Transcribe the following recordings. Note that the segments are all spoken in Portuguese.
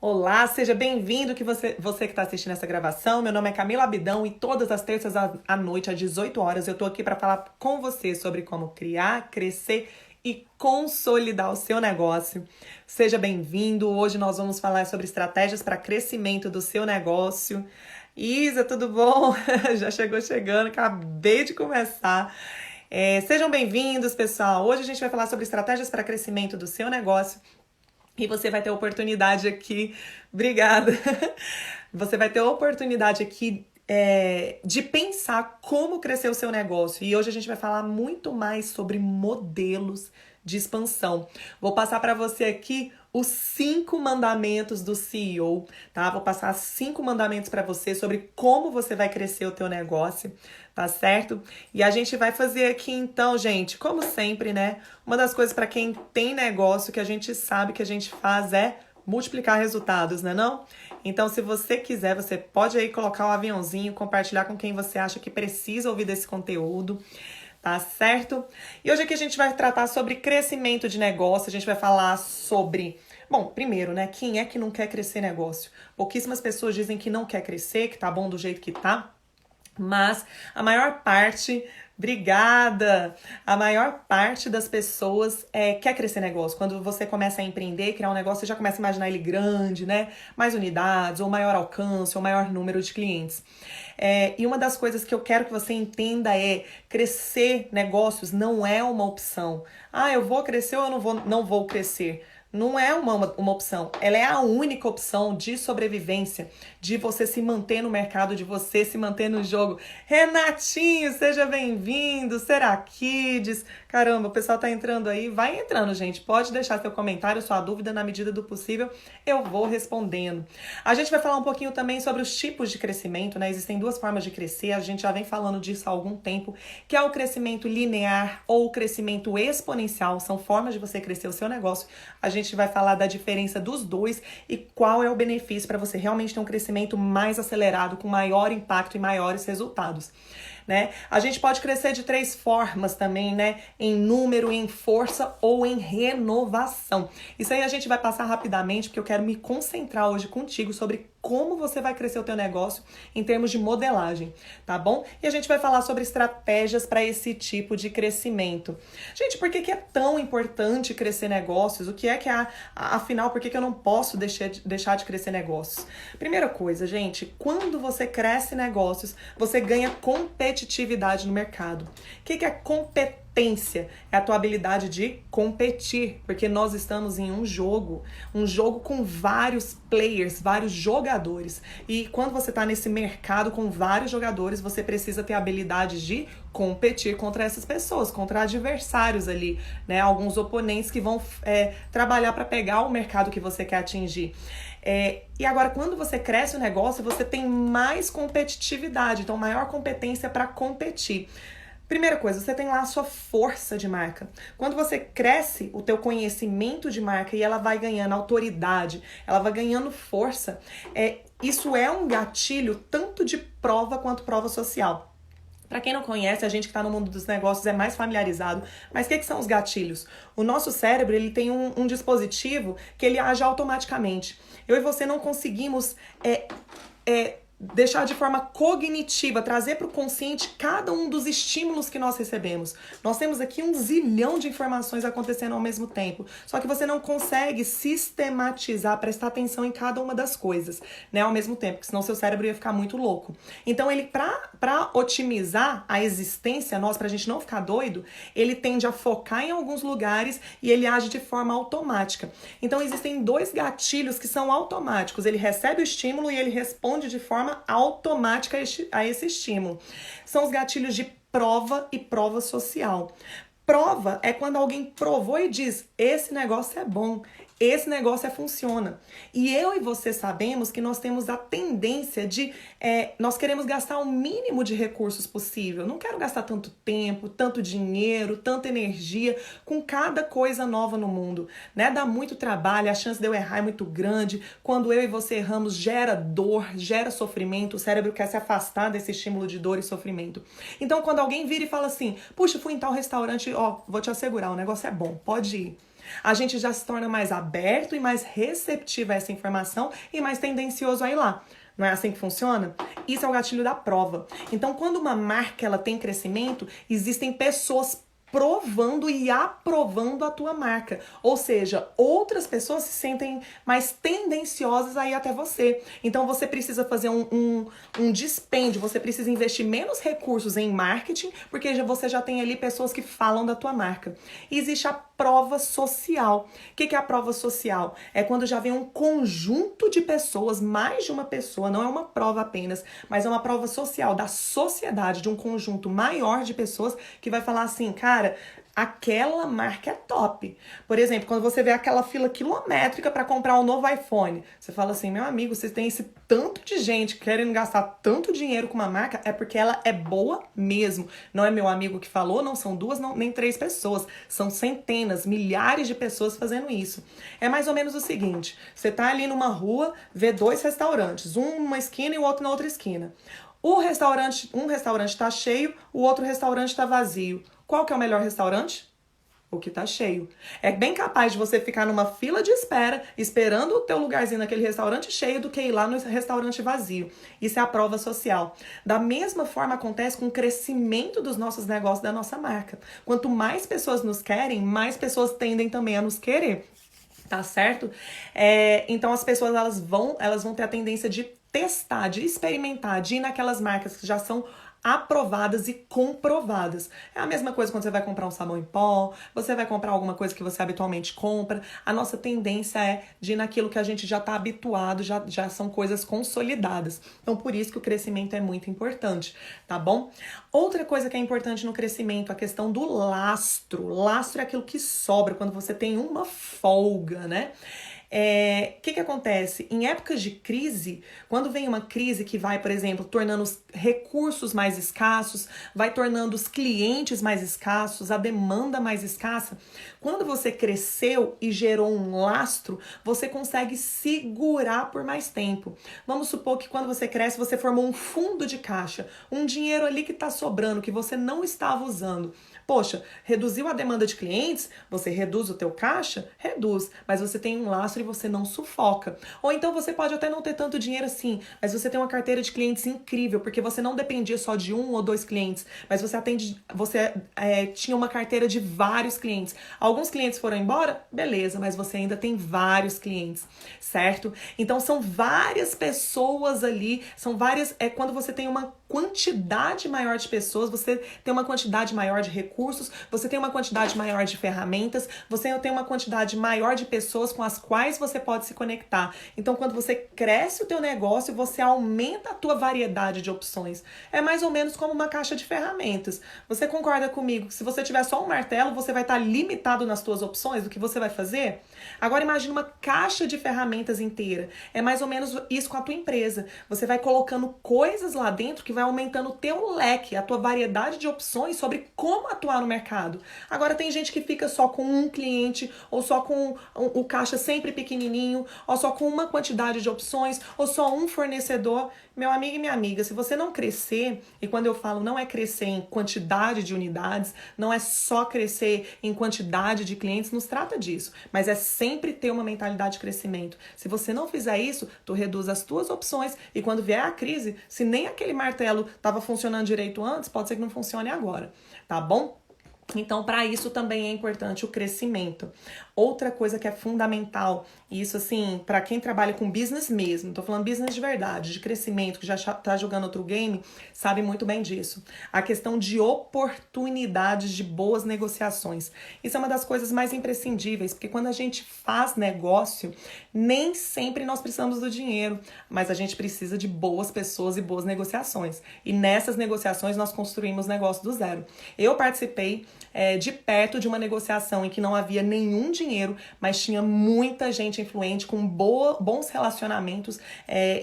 Olá, seja bem-vindo você que está assistindo essa gravação. Meu nome é Camila Abidão e todas as terças à noite, às 18 horas, eu estou aqui para falar com você sobre como criar, crescer e consolidar o seu negócio. Seja bem-vindo. Hoje nós vamos falar sobre estratégias para crescimento do seu negócio. Isa, tudo bom? Já chegou chegando, acabei de começar. Sejam bem-vindos, pessoal. Hoje a gente vai falar sobre estratégias para crescimento do seu negócio. E você vai ter oportunidade aqui, obrigada. Você vai ter oportunidade aqui de pensar como crescer o seu negócio. E hoje a gente vai falar muito mais sobre modelos de expansão. Vou passar para você aqui os 5 mandamentos do CEO, tá? Vou passar 5 mandamentos para você sobre como você vai crescer o teu negócio, tá certo? E a gente vai fazer aqui então, gente, como sempre, né? Uma das coisas para quem tem negócio que a gente sabe que a gente faz é multiplicar resultados, né não? Então, se você quiser, você pode aí colocar o aviãozinho, compartilhar com quem você acha que precisa ouvir desse conteúdo. Tá certo? E hoje aqui a gente vai tratar sobre crescimento de negócio, a gente vai falar sobre... Bom, primeiro, né? Quem é que não quer crescer negócio? Pouquíssimas pessoas dizem que não quer crescer, que tá bom do jeito que tá, mas a maior parte... Obrigada! A maior parte das pessoas quer crescer negócio. Quando você começa a empreender, criar um negócio, você já começa a imaginar ele grande, né? Mais unidades, ou maior alcance, ou maior número de clientes. E uma das coisas que eu quero que você entenda é crescer negócios não é uma opção. Ah, eu vou crescer ou eu não vou crescer? Não é uma opção, ela é a única opção de sobrevivência, de você se manter no mercado, de você se manter no jogo. Renatinho, seja bem-vindo, Seraquides. Caramba, o pessoal tá entrando aí. Vai entrando, gente. Pode deixar seu comentário, sua dúvida, na medida do possível, eu vou respondendo. A gente vai falar um pouquinho também sobre os tipos de crescimento, né? Existem 2 formas de crescer, a gente já vem falando disso há algum tempo, que é o crescimento linear ou o crescimento exponencial. São formas de você crescer o seu negócio. A gente vai falar da diferença dos dois e qual é o benefício para você realmente ter um crescimento mais acelerado, com maior impacto e maiores resultados. Né? A gente pode crescer de 3 formas também, né? Em número, em força ou em renovação. Isso aí a gente vai passar rapidamente, porque eu quero me concentrar hoje contigo sobre como você vai crescer o teu negócio em termos de modelagem, tá bom? E a gente vai falar sobre estratégias para esse tipo de crescimento. Gente, por que é tão importante crescer negócios? O que é afinal, por que eu não posso deixar de crescer negócios? Primeira coisa, gente, quando você cresce negócios, você ganha competitividade no mercado. O que é competência? É a tua habilidade de competir, porque nós estamos em um jogo com vários players, vários jogadores. E quando você está nesse mercado com vários jogadores, você precisa ter a habilidade de competir contra essas pessoas, contra adversários ali, né? Alguns oponentes que vão trabalhar para pegar o mercado que você quer atingir. E agora, quando você cresce o negócio, você tem mais competitividade, então maior competência para competir. Primeira coisa, você tem lá a sua força de marca. Quando você cresce o teu conhecimento de marca e ela vai ganhando autoridade, ela vai ganhando força, isso é um gatilho tanto de prova quanto prova social. Para quem não conhece, a gente que está no mundo dos negócios é mais familiarizado. Mas o que são os gatilhos? O nosso cérebro ele tem um dispositivo que ele age automaticamente. Eu e você não conseguimos deixar de forma cognitiva, trazer para o consciente cada um dos estímulos que nós recebemos. Nós temos aqui 1 zilhão de informações acontecendo ao mesmo tempo, só que você não consegue sistematizar, prestar atenção em cada uma das coisas, né, ao mesmo tempo, porque senão seu cérebro ia ficar muito louco. Então ele, para otimizar a existência nossa, pra gente não ficar doido, ele tende a focar em alguns lugares e ele age de forma automática. Então existem 2 gatilhos que são automáticos, ele recebe o estímulo e ele responde de forma automática a esse estímulo. São os gatilhos de prova e prova social. Prova é quando alguém provou e diz, esse negócio é bom, esse negócio funciona. E eu e você sabemos que nós temos a tendência de... nós queremos gastar o mínimo de recursos possível. Não quero gastar tanto tempo, tanto dinheiro, tanta energia com cada coisa nova no mundo. Né? Dá muito trabalho, a chance de eu errar é muito grande. Quando eu e você erramos, gera dor, gera sofrimento. O cérebro quer se afastar desse estímulo de dor e sofrimento. Então, quando alguém vira e fala assim, puxa, fui em tal restaurante, vou te assegurar, o negócio é bom, pode ir. A gente já se torna mais aberto e mais receptivo a essa informação e mais tendencioso a ir lá. Não é assim que funciona? Isso é o gatilho da prova. Então, quando uma marca ela tem crescimento, existem pessoas provando e aprovando a tua marca. Ou seja, outras pessoas se sentem mais tendenciosas a ir até você. Então você precisa fazer um dispêndio, você precisa investir menos recursos em marketing, porque você já tem ali pessoas que falam da tua marca. E existe a prova social. O que é a prova social? É quando já vem um conjunto de pessoas, mais de uma pessoa, não é uma prova apenas, mas é uma prova social, da sociedade, de um conjunto maior de pessoas que vai falar assim, cara, aquela marca é top. Por exemplo, quando você vê aquela fila quilométrica para comprar um novo iPhone, você fala assim, meu amigo, vocês têm esse tanto de gente querendo gastar tanto dinheiro com uma marca, é porque ela é boa mesmo. Não é meu amigo que falou, não são duas, não, nem três pessoas. São centenas, milhares de pessoas fazendo isso. É mais ou menos o seguinte, você tá ali numa rua, vê dois restaurantes, um numa esquina e o outro na outra esquina. Um restaurante tá cheio, o outro restaurante tá vazio. Qual que é o melhor restaurante? O que tá cheio. É bem capaz de você ficar numa fila de espera, esperando o teu lugarzinho naquele restaurante cheio, do que ir lá no restaurante vazio. Isso é a prova social. Da mesma forma acontece com o crescimento dos nossos negócios, da nossa marca. Quanto mais pessoas nos querem, mais pessoas tendem também a nos querer. Tá certo? Então as pessoas elas vão ter a tendência de testar, de experimentar, de ir naquelas marcas que já são aprovadas e comprovadas. É a mesma coisa quando você vai comprar um sabão em pó, você vai comprar alguma coisa que você habitualmente compra. A nossa tendência é de ir naquilo que a gente já está habituado, já são coisas consolidadas. Então, por isso que o crescimento é muito importante, tá bom? Outra coisa que é importante no crescimento, a questão do lastro. Lastro é aquilo que sobra quando você tem uma folga, né? Que acontece? Em épocas de crise, quando vem uma crise que vai, por exemplo, tornando os recursos mais escassos, vai tornando os clientes mais escassos, a demanda mais escassa, quando você cresceu e gerou um lastro, você consegue segurar por mais tempo. Vamos supor que quando você cresce, você formou um fundo de caixa, um dinheiro ali que está sobrando, que você não estava usando. Poxa, reduziu a demanda de clientes, você reduz o teu caixa? Reduz, mas você tem um lastro e você não sufoca. Ou então você pode até não ter tanto dinheiro assim, mas você tem uma carteira de clientes incrível, porque você não dependia só de um ou dois clientes, mas você tinha uma carteira de vários clientes. Alguns clientes foram embora? Beleza, mas você ainda tem vários clientes, certo? Então são várias pessoas ali, quando você tem uma quantidade maior de pessoas, você tem uma quantidade maior de recursos, você tem uma quantidade maior de ferramentas, você tem uma quantidade maior de pessoas com as quais você pode se conectar. Então, quando você cresce o teu negócio, você aumenta a tua variedade de opções. É mais ou menos como uma caixa de ferramentas. Você concorda comigo que se você tiver só um martelo, você vai estar limitado nas tuas opções do que você vai fazer? Agora imagine uma caixa de ferramentas inteira. É mais ou menos isso com a tua empresa. Você vai colocando coisas lá dentro que vai aumentando o teu leque, a tua variedade de opções sobre como atuar no mercado. Agora tem gente que fica só com um cliente, ou só com o caixa sempre pequenininho, ou só com uma quantidade de opções, ou só um fornecedor. Meu amigo e minha amiga, se você não crescer, e quando eu falo não é crescer em quantidade de unidades, não é só crescer em quantidade de clientes, não se trata disso, mas é sempre ter uma mentalidade de crescimento. Se você não fizer isso, tu reduz as tuas opções e quando vier a crise, se nem aquele martelo estava funcionando direito antes, pode ser que não funcione agora, tá bom? Então, para isso também é importante o crescimento. Outra coisa que é fundamental, e isso assim, para quem trabalha com business mesmo, tô falando business de verdade, de crescimento, que já tá jogando outro game, sabe muito bem disso. A questão de oportunidades de boas negociações. Isso é uma das coisas mais imprescindíveis, porque quando a gente faz negócio, nem sempre nós precisamos do dinheiro, mas a gente precisa de boas pessoas e boas negociações. E nessas negociações nós construímos negócio do zero. Eu participei de perto de uma negociação em que não havia nenhum dinheiro, mas tinha muita gente influente, com bons relacionamentos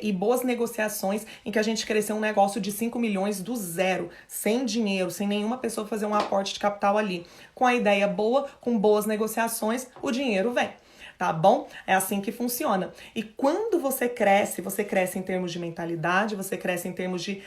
e boas negociações, em que a gente cresceu um negócio de 5 milhões do zero, sem dinheiro, sem nenhuma pessoa fazer um aporte de capital ali. Com a ideia boa, com boas negociações, o dinheiro vem. tá bom? É assim que funciona. E quando você cresce em termos de mentalidade, você cresce em termos de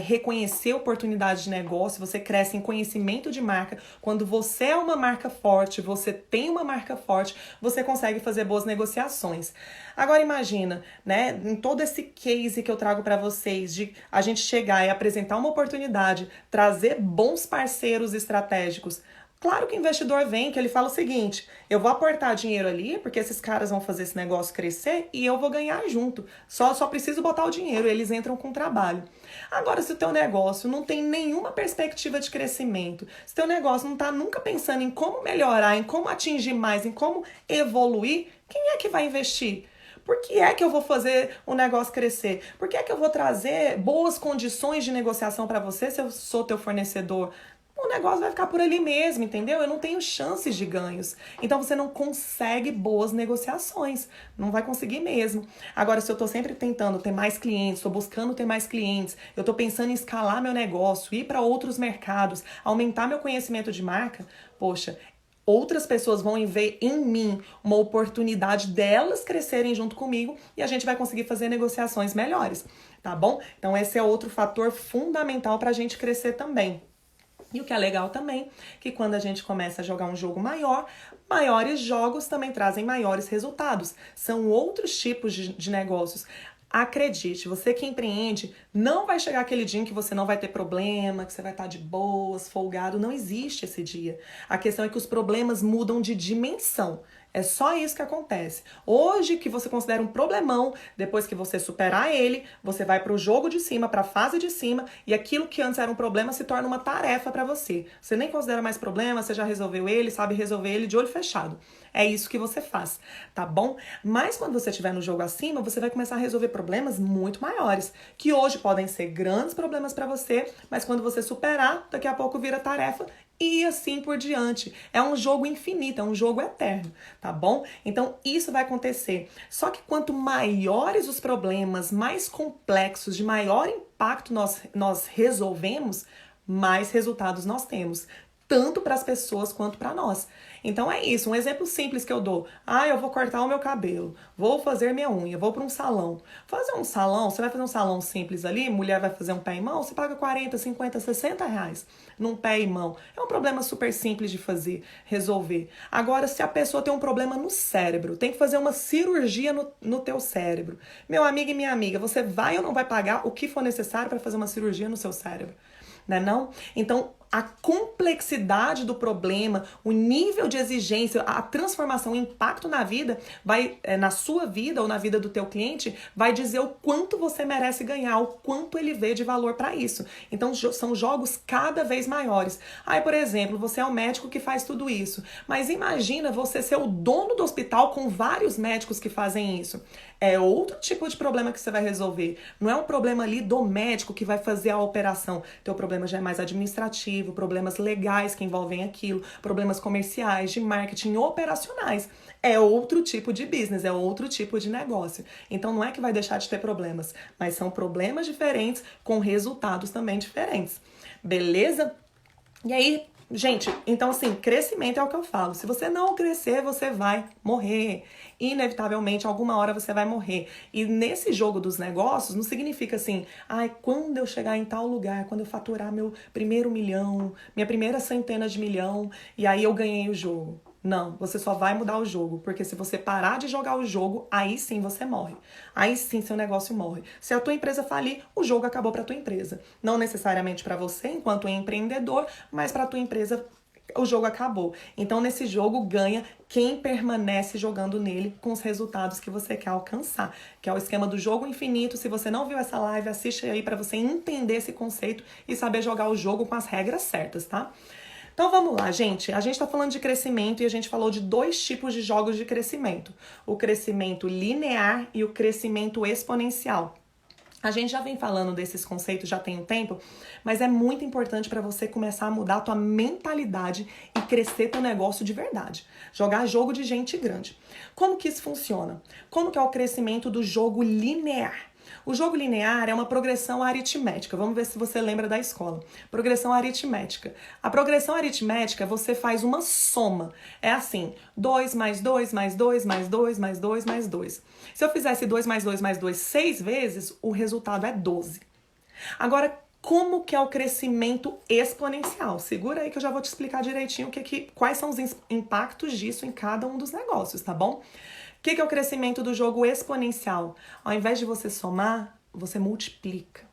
reconhecer oportunidades de negócio, você cresce em conhecimento de marca. Quando você é uma marca forte, você tem uma marca forte, você consegue fazer boas negociações. Agora imagina, né, em todo esse case que eu trago para vocês, de a gente chegar e apresentar uma oportunidade, trazer bons parceiros estratégicos. Claro que o investidor vem, que ele fala o seguinte: eu vou aportar dinheiro ali, porque esses caras vão fazer esse negócio crescer e eu vou ganhar junto. Só preciso botar o dinheiro, eles entram com o trabalho. Agora, se o teu negócio não tem nenhuma perspectiva de crescimento, se o teu negócio não está nunca pensando em como melhorar, em como atingir mais, em como evoluir, quem é que vai investir? Por que é que eu vou fazer o negócio crescer? Por que é que eu vou trazer boas condições de negociação para você se eu sou teu fornecedor? O negócio vai ficar por ali mesmo, entendeu? Eu não tenho chances de ganhos. Então você não consegue boas negociações. Não vai conseguir mesmo. Agora, se eu tô sempre tentando ter mais clientes, tô buscando ter mais clientes, eu tô pensando em escalar meu negócio, ir para outros mercados, aumentar meu conhecimento de marca, poxa, outras pessoas vão ver em mim uma oportunidade delas crescerem junto comigo e a gente vai conseguir fazer negociações melhores, tá bom? Então esse é outro fator fundamental para a gente crescer também. E o que é legal também, que quando a gente começa a jogar um jogo maior, maiores jogos também trazem maiores resultados. São outros tipos de negócios. Acredite, você que empreende, não vai chegar aquele dia em que você não vai ter problema, que você vai estar de boas, folgado. Não existe esse dia. A questão é que os problemas mudam de dimensão. É só isso que acontece. Hoje, que você considera um problemão, depois que você superar ele, você vai para o jogo de cima, para a fase de cima, e aquilo que antes era um problema se torna uma tarefa para você. Você nem considera mais problema, você já resolveu ele, sabe resolver ele de olho fechado. É isso que você faz, tá bom? Mas quando você estiver no jogo acima, você vai começar a resolver problemas muito maiores, que hoje podem ser grandes problemas para você, mas quando você superar, daqui a pouco vira tarefa e assim por diante. É um jogo infinito, é um jogo eterno, tá bom? Então isso vai acontecer. Só que quanto maiores os problemas, mais complexos, de maior impacto nós resolvemos, mais resultados nós temos, tanto para as pessoas quanto para nós. Então é isso, um exemplo simples que eu dou. Eu vou cortar o meu cabelo, vou fazer minha unha, vou para um salão. Fazer um salão, você vai fazer um salão simples ali, mulher vai fazer um pé e mão, você paga 40, 50, 60 reais num pé e mão. É um problema super simples de fazer, resolver. Agora, se a pessoa tem um problema no cérebro, tem que fazer uma cirurgia no teu cérebro. Meu amigo e minha amiga, você vai ou não vai pagar o que for necessário para fazer uma cirurgia no seu cérebro? Né não? Então, a complexidade do problema, o nível de exigência, a transformação, o impacto na vida, na sua vida ou na vida do teu cliente, vai dizer o quanto você merece ganhar, o quanto ele vê de valor para isso. Então, são jogos cada vez maiores. Por exemplo, você é o médico que faz tudo isso, mas imagina você ser o dono do hospital com vários médicos que fazem isso. É outro tipo de problema que você vai resolver. Não é um problema ali do médico que vai fazer a operação. Teu problema já é mais administrativo, problemas legais que envolvem aquilo, problemas comerciais, de marketing, operacionais. É outro tipo de business, é outro tipo de negócio. Então não é que vai deixar de ter problemas, mas são problemas diferentes com resultados também diferentes. Beleza? E aí, gente, então assim, crescimento é o que eu falo. Se você não crescer, você vai morrer. Inevitavelmente, alguma hora você vai morrer. E nesse jogo dos negócios, não significa assim, quando eu chegar em tal lugar, quando eu faturar meu primeiro milhão, minha primeira centena de milhão, e aí eu ganhei o jogo. Não, você só vai mudar o jogo, porque se você parar de jogar o jogo, aí sim você morre. Aí sim seu negócio morre. Se a tua empresa falir, o jogo acabou para tua empresa. Não necessariamente para você, enquanto empreendedor, mas para tua empresa o jogo acabou. Então, nesse jogo, ganha quem permanece jogando nele com os resultados que você quer alcançar, que é o esquema do jogo infinito. Se você não viu essa live, assiste aí para você entender esse conceito e saber jogar o jogo com as regras certas, tá? Então vamos lá, gente. A gente está falando de crescimento e a gente falou de dois tipos de jogos de crescimento. O crescimento linear e o crescimento exponencial. A gente já vem falando desses conceitos já tem um tempo, mas é muito importante para você começar a mudar a tua mentalidade e crescer teu negócio de verdade. Jogar jogo de gente grande. Como que isso funciona? Como que é o crescimento do jogo linear? O jogo linear é uma progressão aritmética. Vamos ver se você lembra da escola. Progressão aritmética. A progressão aritmética, você faz uma soma. É assim, 2 mais 2 mais 2 mais 2 mais 2 mais 2. Se eu fizesse 2 mais 2 mais 2 6 vezes, o resultado é 12. Agora, como que é o crescimento exponencial? Segura aí que eu já vou te explicar direitinho quais são os impactos disso em cada um dos negócios, tá bom? O que é o crescimento do jogo exponencial? Ao invés de você somar, você multiplica.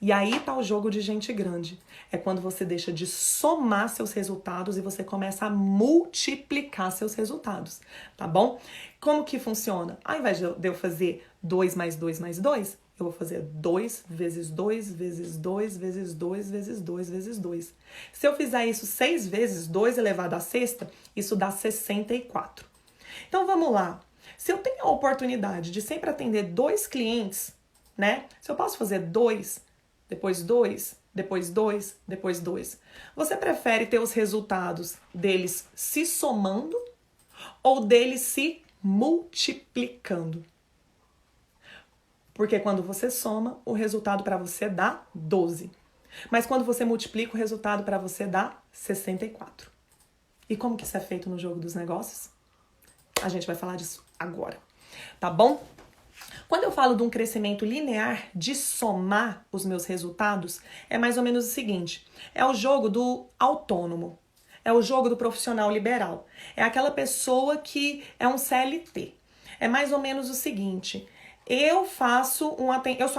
E aí tá o jogo de gente grande. É quando você deixa de somar seus resultados e você começa a multiplicar seus resultados, tá bom? Como que funciona? Ao invés de eu fazer 2 mais 2 mais 2, eu vou fazer 2 vezes 2 vezes 2 vezes 2 vezes 2 vezes 2. Se eu fizer isso 6 vezes 2 elevado à sexta, isso dá 64. Então vamos lá. Se eu tenho a oportunidade de sempre atender 2 clientes, né? Se eu posso fazer 2, depois 2, depois 2, depois 2. Você prefere ter os resultados deles se somando ou deles se multiplicando? Porque quando você soma, o resultado para você dá 12. Mas quando você multiplica, o resultado para você dá 64. E como que isso é feito no jogo dos negócios? A gente vai falar disso agora, tá bom? Quando eu falo de um crescimento linear, de somar os meus resultados, é mais ou menos o seguinte: é o jogo do autônomo, é o jogo do profissional liberal, é aquela pessoa que é um CLT. É mais ou menos o seguinte: eu sou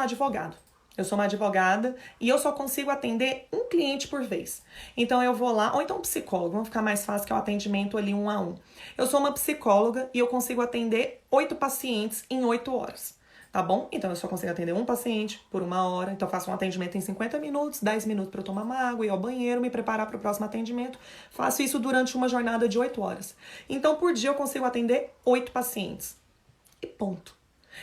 advogado. Eu sou uma advogada e eu só consigo atender um cliente por vez. Então eu vou lá, ou então um psicólogo, vamos ficar mais fácil que é o atendimento ali 1 a 1. Eu sou uma psicóloga e eu consigo atender 8 pacientes em 8 horas, tá bom? Então eu só consigo atender um paciente por 1 hora, então eu faço um atendimento em 50 minutos, 10 minutos para eu tomar uma água, ir ao banheiro, me preparar para o próximo atendimento. Faço isso durante uma jornada de 8 horas. Então por dia eu consigo atender 8 pacientes. E ponto.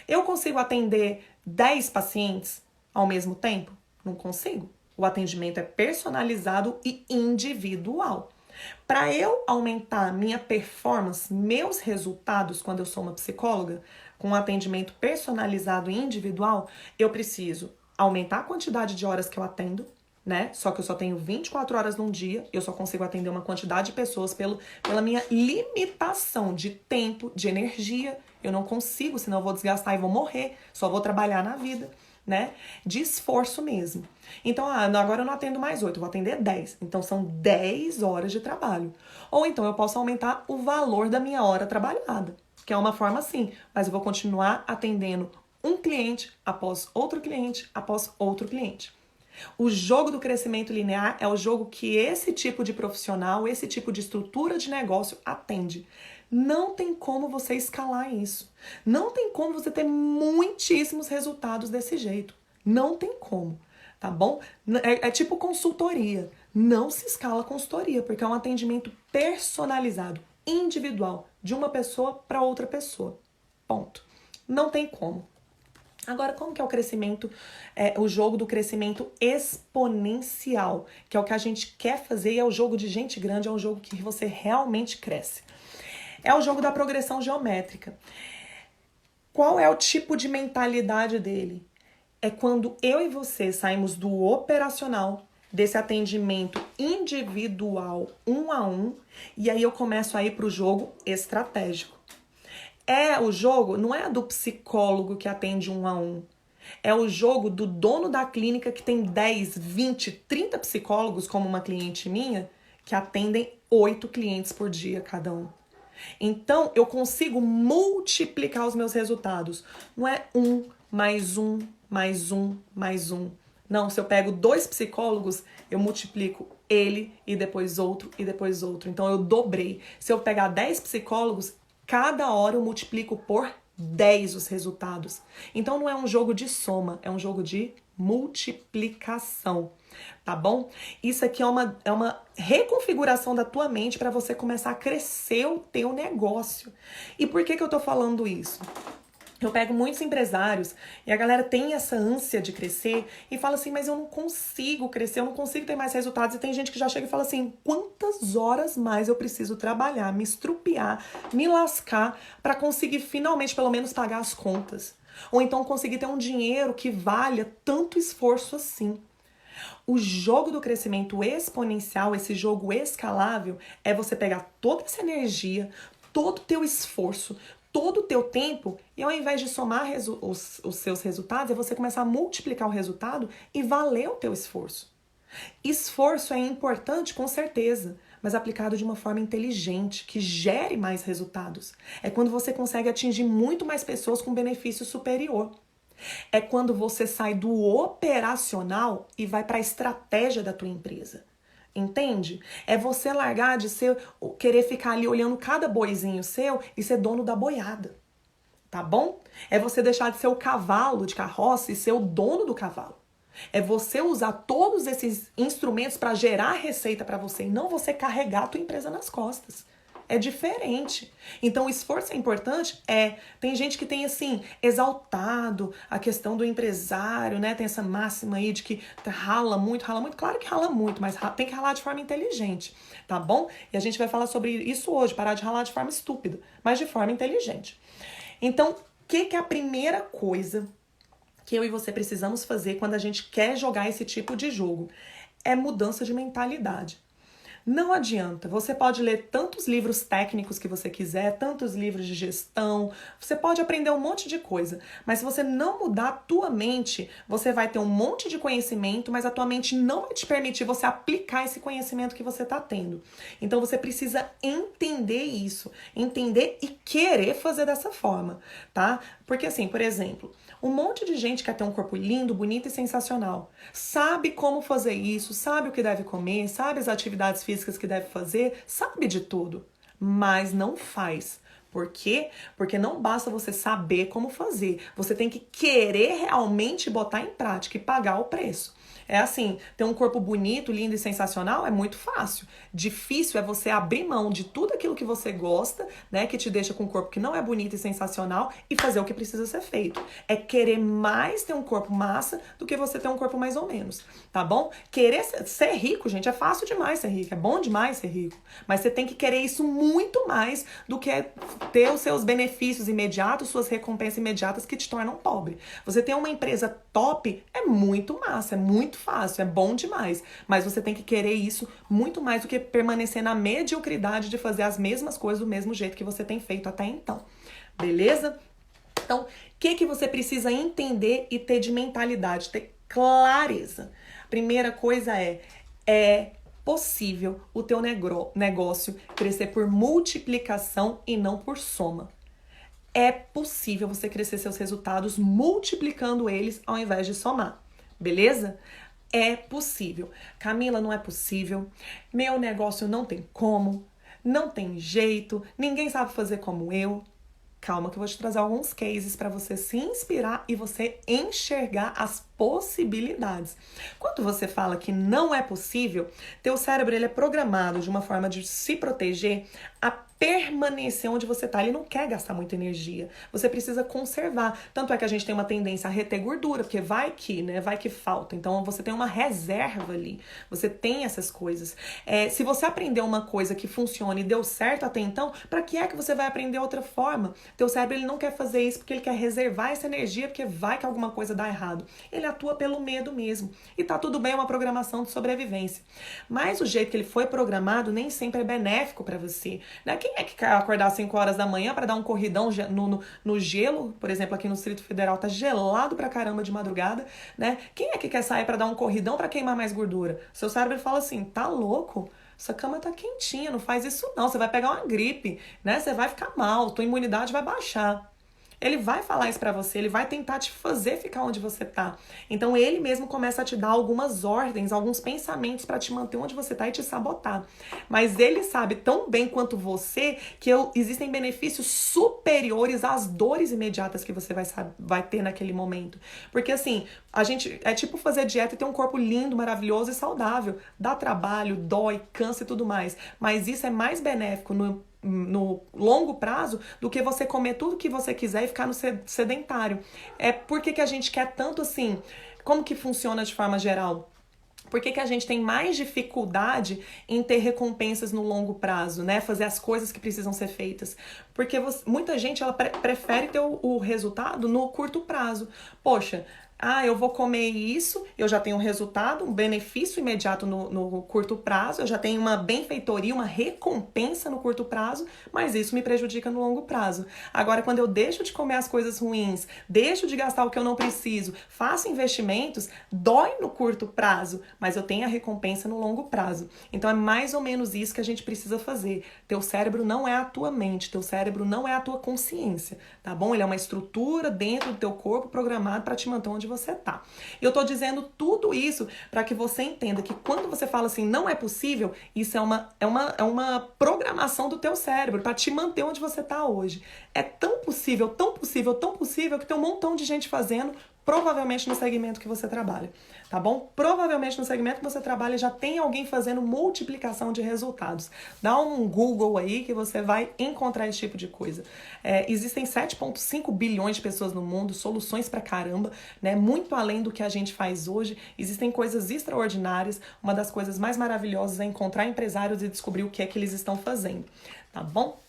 Eu consigo atender 10 pacientes ao mesmo tempo? Não consigo. O atendimento é personalizado e individual. Para eu aumentar minha performance, meus resultados quando eu sou uma psicóloga, com um atendimento personalizado e individual, eu preciso aumentar a quantidade de horas que eu atendo, né? Só que eu só tenho 24 horas num dia, eu só consigo atender uma quantidade de pessoas pela minha limitação de tempo, de energia. Eu não consigo, senão eu vou desgastar e vou morrer. Só vou trabalhar na vida, né? De esforço mesmo. Então, agora eu não atendo mais 8, eu vou atender 10. Então, são 10 horas de trabalho. Ou então, eu posso aumentar o valor da minha hora trabalhada, que é uma forma assim. Mas eu vou continuar atendendo um cliente após outro cliente, após outro cliente. O jogo do crescimento linear é o jogo que esse tipo de profissional, esse tipo de estrutura de negócio atende. Não tem como você escalar isso. Não tem como você ter muitíssimos resultados desse jeito. Não tem como, tá bom? É tipo consultoria. Não se escala consultoria, porque é um atendimento personalizado, individual, de uma pessoa para outra pessoa. Ponto. Não tem como. Agora, como que é o crescimento, o jogo do crescimento exponencial, que é o que a gente quer fazer e é o jogo de gente grande, é o jogo que você realmente cresce. É o jogo da progressão geométrica. Qual é o tipo de mentalidade dele? É quando eu e você saímos do operacional, desse atendimento individual, 1 a 1, e aí eu começo a ir para o jogo estratégico. O jogo não é do psicólogo que atende 1 a 1. É o jogo do dono da clínica que tem 10, 20, 30 psicólogos, como uma cliente minha, que atendem 8 clientes por dia cada um. Então, eu consigo multiplicar os meus resultados. Não é 1 mais 1 mais 1 mais 1. Não, se eu pego 2 psicólogos, eu multiplico ele e depois outro e depois outro. Então, eu dobrei. Se eu pegar 10 psicólogos, cada hora eu multiplico por 10 os resultados. Então, não é um jogo de soma, é um jogo de multiplicação, tá bom? Isso aqui é uma reconfiguração da tua mente para você começar a crescer o teu negócio. E por que eu tô falando isso? Eu pego muitos empresários e a galera tem essa ânsia de crescer e fala assim, mas eu não consigo crescer, eu não consigo ter mais resultados. E tem gente que já chega e fala assim, quantas horas mais eu preciso trabalhar, me estrupiar, me lascar para conseguir finalmente pelo menos pagar as contas? Ou então conseguir ter um dinheiro que valha tanto esforço assim. O jogo do crescimento exponencial, esse jogo escalável, é você pegar toda essa energia, todo o teu esforço, todo o teu tempo, e ao invés de somar os seus resultados, é você começar a multiplicar o resultado e valer o teu esforço. Esforço é importante, com certeza, mas aplicado de uma forma inteligente, que gere mais resultados. É quando você consegue atingir muito mais pessoas com benefício superior. É quando você sai do operacional e vai para a estratégia da tua empresa. Entende? É você largar de querer ficar ali olhando cada boizinho seu e ser dono da boiada. Tá bom? É você deixar de ser o cavalo de carroça e ser o dono do cavalo. É você usar todos esses instrumentos para gerar receita para você e não você carregar a tua empresa nas costas. É diferente. Então, o esforço é importante? Tem gente que tem, assim, exaltado a questão do empresário, né? Tem essa máxima aí de que rala muito. Claro que rala muito, mas tem que ralar de forma inteligente, tá bom? E a gente vai falar sobre isso hoje, parar de ralar de forma estúpida, mas de forma inteligente. Então, o que é a primeira coisa que eu e você precisamos fazer quando a gente quer jogar esse tipo de jogo? É mudança de mentalidade. Não adianta, você pode ler tantos livros técnicos que você quiser, tantos livros de gestão, você pode aprender um monte de coisa, mas se você não mudar a tua mente, você vai ter um monte de conhecimento, mas a tua mente não vai te permitir você aplicar esse conhecimento que você está tendo. Então você precisa entender isso, entender e querer fazer dessa forma, tá? Porque assim, por exemplo, um monte de gente quer ter um corpo lindo, bonito e sensacional. Sabe como fazer isso, sabe o que deve comer, sabe as atividades físicas que deve fazer, sabe de tudo, mas não faz. Por quê? Porque não basta você saber como fazer, você tem que querer realmente botar em prática e pagar o preço. É assim, ter um corpo bonito, lindo e sensacional é muito fácil. Difícil é você abrir mão de tudo aquilo que você gosta, né, que te deixa com um corpo que não é bonito e sensacional e fazer o que precisa ser feito. É querer mais ter um corpo massa do que você ter um corpo mais ou menos, tá bom? Querer ser rico, gente, é fácil demais ser rico, é bom demais ser rico, mas você tem que querer isso muito mais do que ter os seus benefícios imediatos, suas recompensas imediatas que te tornam pobre. Você ter uma empresa top é muito massa, é muito fácil, é bom demais, mas você tem que querer isso muito mais do que permanecer na mediocridade de fazer as mesmas coisas do mesmo jeito que você tem feito até então, beleza? Então, o que você precisa entender e ter de mentalidade, ter clareza? Primeira coisa é possível o teu negócio crescer por multiplicação e não por soma. É possível você crescer seus resultados multiplicando eles ao invés de somar, beleza? É possível. Camila, não é possível. Meu negócio não tem como, não tem jeito, ninguém sabe fazer como eu. Calma que eu vou te trazer alguns cases para você se inspirar e você enxergar as possibilidades. Quando você fala que não é possível, teu cérebro ele é programado de uma forma de se proteger a permanecer onde você está. Ele não quer gastar muita energia. Você precisa conservar. Tanto é que a gente tem uma tendência a reter gordura, porque vai que, né? Vai que falta. Então você tem uma reserva ali. Você tem essas coisas. Se você aprendeu uma coisa que funciona e deu certo até então, para que é que você vai aprender outra forma? Teu cérebro ele não quer fazer isso porque ele quer reservar essa energia, porque vai que alguma coisa dá errado. Ele atua pelo medo mesmo. E tá tudo bem, é uma programação de sobrevivência. Mas o jeito que ele foi programado nem sempre é benéfico para você, né? Quem é que quer acordar às 5 horas da manhã para dar um corridão no gelo? Por exemplo, aqui no Distrito Federal tá gelado pra caramba de madrugada, né? Quem é que quer sair para dar um corridão para queimar mais gordura? Seu cérebro fala assim, tá louco? Essa cama tá quentinha, não faz isso não, você vai pegar uma gripe, né? Você vai ficar mal, tua imunidade vai baixar. Ele vai falar isso pra você, ele vai tentar te fazer ficar onde você tá. Então ele mesmo começa a te dar algumas ordens, alguns pensamentos pra te manter onde você tá e te sabotar. Mas ele sabe tão bem quanto você que existem benefícios superiores às dores imediatas que você vai ter naquele momento. Porque assim, a gente é tipo fazer dieta e ter um corpo lindo, maravilhoso e saudável. Dá trabalho, dói, cansa e tudo mais. Mas isso é mais benéfico no longo prazo do que você comer tudo que você quiser e ficar no sedentário. Por que a gente quer tanto assim? Como que funciona de forma geral? Por que a gente tem mais dificuldade em ter recompensas no longo prazo, né? Fazer as coisas que precisam ser feitas. Porque muita gente ela prefere ter o resultado no curto prazo. Poxa, eu vou comer isso, eu já tenho um resultado, um benefício imediato no curto prazo, eu já tenho uma benfeitoria, uma recompensa no curto prazo, mas isso me prejudica no longo prazo. Agora, quando eu deixo de comer as coisas ruins, deixo de gastar o que eu não preciso, faço investimentos, dói no curto prazo, mas eu tenho a recompensa no longo prazo. Então, é mais ou menos isso que a gente precisa fazer. Teu cérebro não é a tua mente, teu cérebro não é a tua consciência, tá bom? Ele é uma estrutura dentro do teu corpo programado para te manter onde você tá. Eu tô dizendo tudo isso para que você entenda que quando você fala assim, não é possível, isso é uma programação do teu cérebro para te manter onde você tá hoje. É tão possível, tão possível, tão possível que tem um montão de gente fazendo, provavelmente no segmento que você trabalha, tá bom? Provavelmente no segmento que você trabalha já tem alguém fazendo multiplicação de resultados. Dá um Google aí que você vai encontrar esse tipo de coisa. Existem 7,5 bilhões de pessoas no mundo, soluções pra caramba, né? Muito além do que a gente faz hoje. Existem coisas extraordinárias. Uma das coisas mais maravilhosas é encontrar empresários e descobrir o que é que eles estão fazendo, tá bom?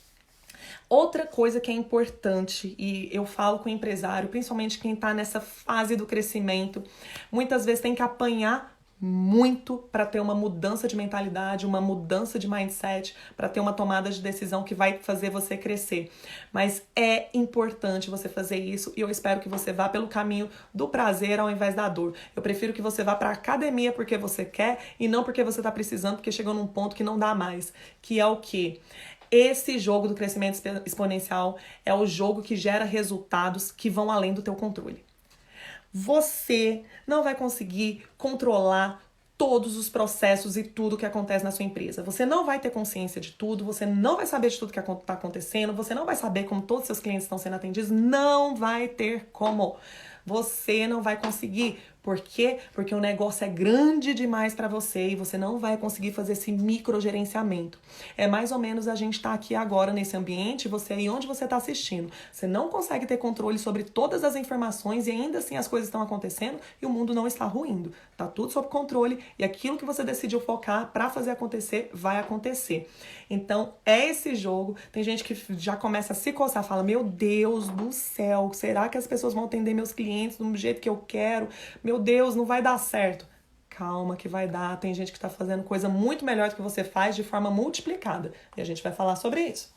Outra coisa que é importante, e eu falo com o empresário, principalmente quem está nessa fase do crescimento, muitas vezes tem que apanhar muito para ter uma mudança de mentalidade, uma mudança de mindset, para ter uma tomada de decisão que vai fazer você crescer. Mas é importante você fazer isso e eu espero que você vá pelo caminho do prazer ao invés da dor. Eu prefiro que você vá para a academia porque você quer e não porque você está precisando, porque chegou num ponto que não dá mais. Que é o quê? Esse jogo do crescimento exponencial é o jogo que gera resultados que vão além do teu controle. Você não vai conseguir controlar todos os processos e tudo que acontece na sua empresa. Você não vai ter consciência de tudo, você não vai saber de tudo que está acontecendo, você não vai saber como todos os seus clientes estão sendo atendidos, não vai ter como. Você não vai conseguir. Por quê? Porque o negócio é grande demais para você e você não vai conseguir fazer esse microgerenciamento. É mais ou menos a gente tá aqui agora nesse ambiente, você aí onde você tá assistindo. Você não consegue ter controle sobre todas as informações e ainda assim as coisas estão acontecendo e o mundo não está ruindo. Tá tudo sob controle e aquilo que você decidiu focar para fazer acontecer, vai acontecer. Então, é esse jogo. Tem gente que já começa a se coçar, fala, meu Deus do céu, será que as pessoas vão atender meus clientes do jeito que eu quero? Meu Deus, não vai dar certo. Calma que vai dar. Tem gente que está fazendo coisa muito melhor do que você faz de forma multiplicada. E a gente vai falar sobre isso.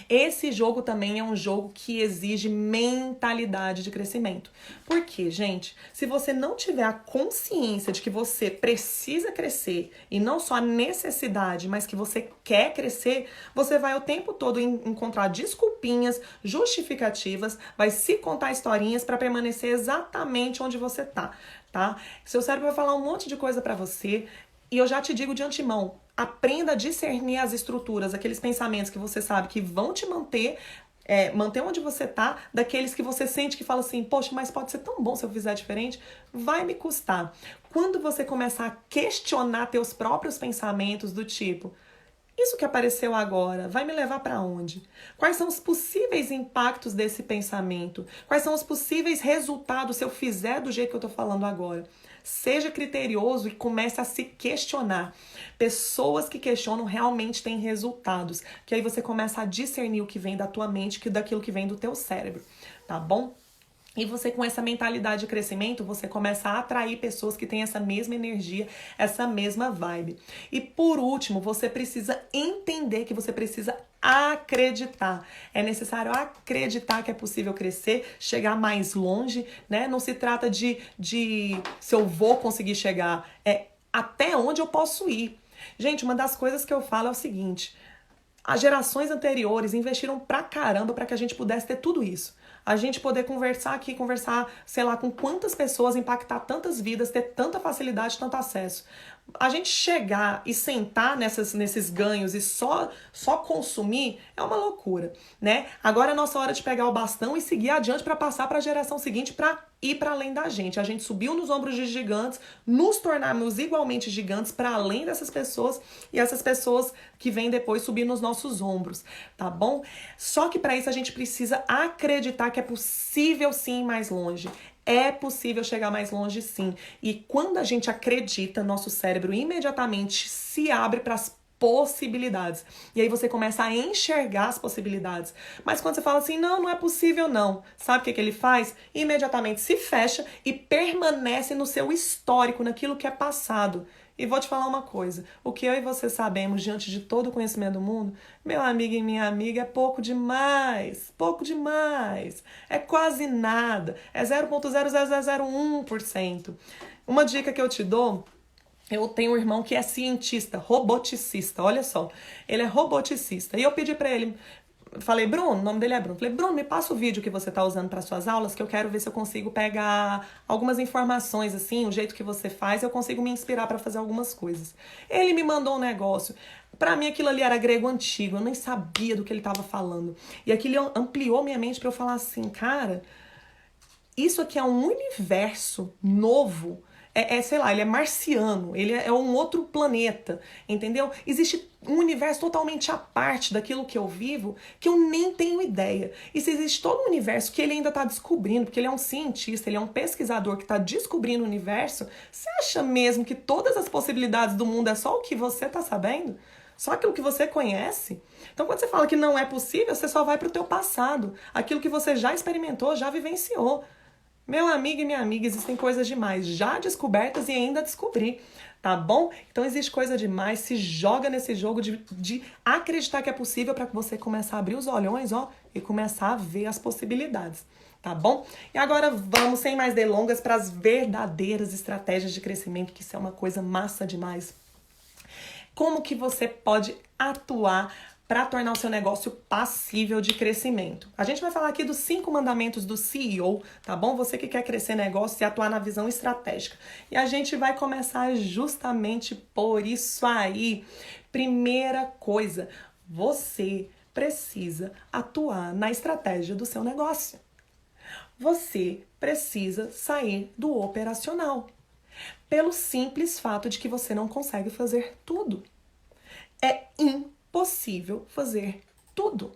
Esse jogo também é um jogo que exige mentalidade de crescimento. Por quê, gente? Se você não tiver a consciência de que você precisa crescer e não só a necessidade, mas que você quer crescer, você vai o tempo todo encontrar desculpinhas, justificativas, vai se contar historinhas para permanecer exatamente onde você tá? Seu cérebro vai falar um monte de coisa para você e eu já te digo de antemão, aprenda a discernir as estruturas, aqueles pensamentos que você sabe que vão te manter onde você tá, daqueles que você sente que fala assim, poxa, mas pode ser tão bom se eu fizer diferente, vai me custar. Quando você começar a questionar teus próprios pensamentos do tipo, isso que apareceu agora vai me levar para onde? Quais são os possíveis impactos desse pensamento? Quais são os possíveis resultados se eu fizer do jeito que eu tô falando agora? Seja criterioso e comece a se questionar. Pessoas que questionam realmente têm resultados. Que aí você começa a discernir o que vem da tua mente daquilo que vem do teu cérebro. Tá bom? E você, com essa mentalidade de crescimento, você começa a atrair pessoas que têm essa mesma energia, essa mesma vibe. E por último, você precisa entender que você precisa acreditar. É necessário acreditar que é possível crescer, chegar mais longe, né? Não se trata de se eu vou conseguir chegar, é até onde eu posso ir. Gente, uma das coisas que eu falo é o seguinte, as gerações anteriores investiram pra caramba para que a gente pudesse ter tudo isso. A gente poder conversar, sei lá, com quantas pessoas, impactar tantas vidas, ter tanta facilidade, tanto acesso. A gente chegar e sentar nesses ganhos e só consumir é uma loucura, né? Agora é nossa hora de pegar o bastão e seguir adiante para passar para a geração seguinte, para ir para além da gente. A gente subiu nos ombros de gigantes, nos tornarmos igualmente gigantes para além dessas pessoas e essas pessoas que vêm depois subir nos nossos ombros, tá bom? Só que para isso a gente precisa acreditar que é possível sim ir mais longe. É possível chegar mais longe, sim. E quando a gente acredita, nosso cérebro imediatamente se abre para as possibilidades. E aí você começa a enxergar as possibilidades. Mas quando você fala assim, não é possível não. Sabe o que ele faz? Imediatamente se fecha e permanece no seu histórico, naquilo que é passado. E vou te falar uma coisa, o que eu e você sabemos diante de todo o conhecimento do mundo, meu amigo e minha amiga, é pouco demais, é quase nada, é 0,00001%. Uma dica que eu te dou, eu tenho um irmão que é cientista, roboticista, olha só, ele é roboticista, e eu pedi pra ele, falei, Bruno, o nome dele é Bruno. Falei, Bruno, me passa o vídeo que você tá usando para suas aulas, que eu quero ver se eu consigo pegar algumas informações, assim, o jeito que você faz, eu consigo me inspirar para fazer algumas coisas. Ele me mandou um negócio. Para mim aquilo ali era grego antigo, eu nem sabia do que ele tava falando. E aquilo ampliou minha mente para eu falar assim, cara, isso aqui é um universo novo. Sei lá, ele é marciano, ele é um outro planeta, entendeu? Existe um universo totalmente à parte daquilo que eu vivo, que eu nem tenho ideia. E se existe todo um universo que ele ainda está descobrindo, porque ele é um cientista, ele é um pesquisador que está descobrindo o universo, você acha mesmo que todas as possibilidades do mundo é só o que você está sabendo? Só aquilo que você conhece? Então, quando você fala que não é possível, você só vai para o teu passado. Aquilo que você já experimentou, já vivenciou. Meu amigo e minha amiga, existem coisas demais já descobertas e ainda a descobrir, tá bom? Então existe coisa demais, se joga nesse jogo de acreditar que é possível para que você comece a abrir os olhões, ó, e começar a ver as possibilidades, tá bom? E agora vamos, sem mais delongas, para as verdadeiras estratégias de crescimento, que isso é uma coisa massa demais. Como que você pode atuar para tornar o seu negócio passível de crescimento? A gente vai falar aqui dos 5 mandamentos do CEO, tá bom? Você que quer crescer negócio e atuar na visão estratégica. E a gente vai começar justamente por isso aí. Primeira coisa, você precisa atuar na estratégia do seu negócio. Você precisa sair do operacional. Pelo simples fato de que você não consegue fazer tudo. É impossível fazer tudo.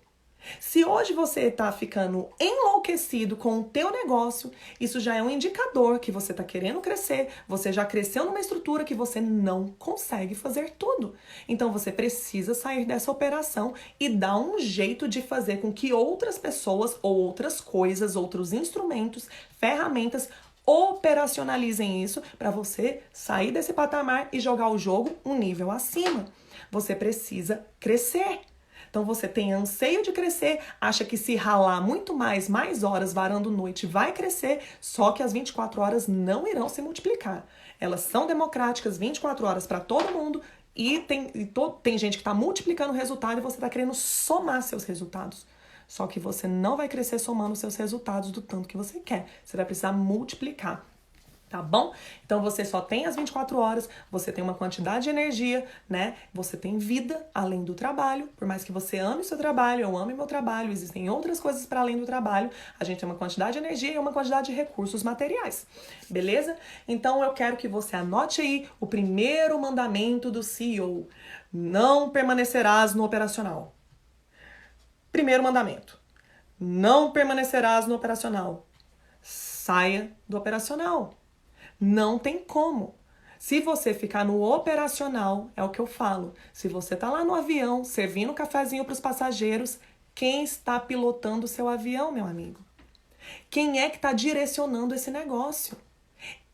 Se hoje você está ficando enlouquecido com o teu negócio, isso já é um indicador que você está querendo crescer, você já cresceu numa estrutura que você não consegue fazer tudo. Então você precisa sair dessa operação e dar um jeito de fazer com que outras pessoas ou outras coisas, outros instrumentos, ferramentas operacionalizem isso para você sair desse patamar e jogar o jogo um nível acima. Você precisa crescer. Então você tem anseio de crescer, acha que se ralar muito mais horas, varando noite, vai crescer, só que as 24 horas não irão se multiplicar. Elas são democráticas, 24 horas para todo mundo, e tem gente que está multiplicando o resultado e você está querendo somar seus resultados. Só que você não vai crescer somando seus resultados do tanto que você quer. Você vai precisar multiplicar. Tá bom? Então você só tem as 24 horas, você tem uma quantidade de energia, né? Você tem vida além do trabalho. Por mais que você ame o seu trabalho, eu ame meu trabalho, existem outras coisas para além do trabalho. A gente tem uma quantidade de energia e uma quantidade de recursos materiais. Beleza? Então eu quero que você anote aí o primeiro mandamento do CEO. Não permanecerás no operacional. Primeiro mandamento. Não permanecerás no operacional. Saia do operacional. Não tem como. Se você ficar no operacional, é o que eu falo. Se você tá lá no avião, servindo um cafezinho para os passageiros, quem está pilotando o seu avião, meu amigo? Quem é que está direcionando esse negócio?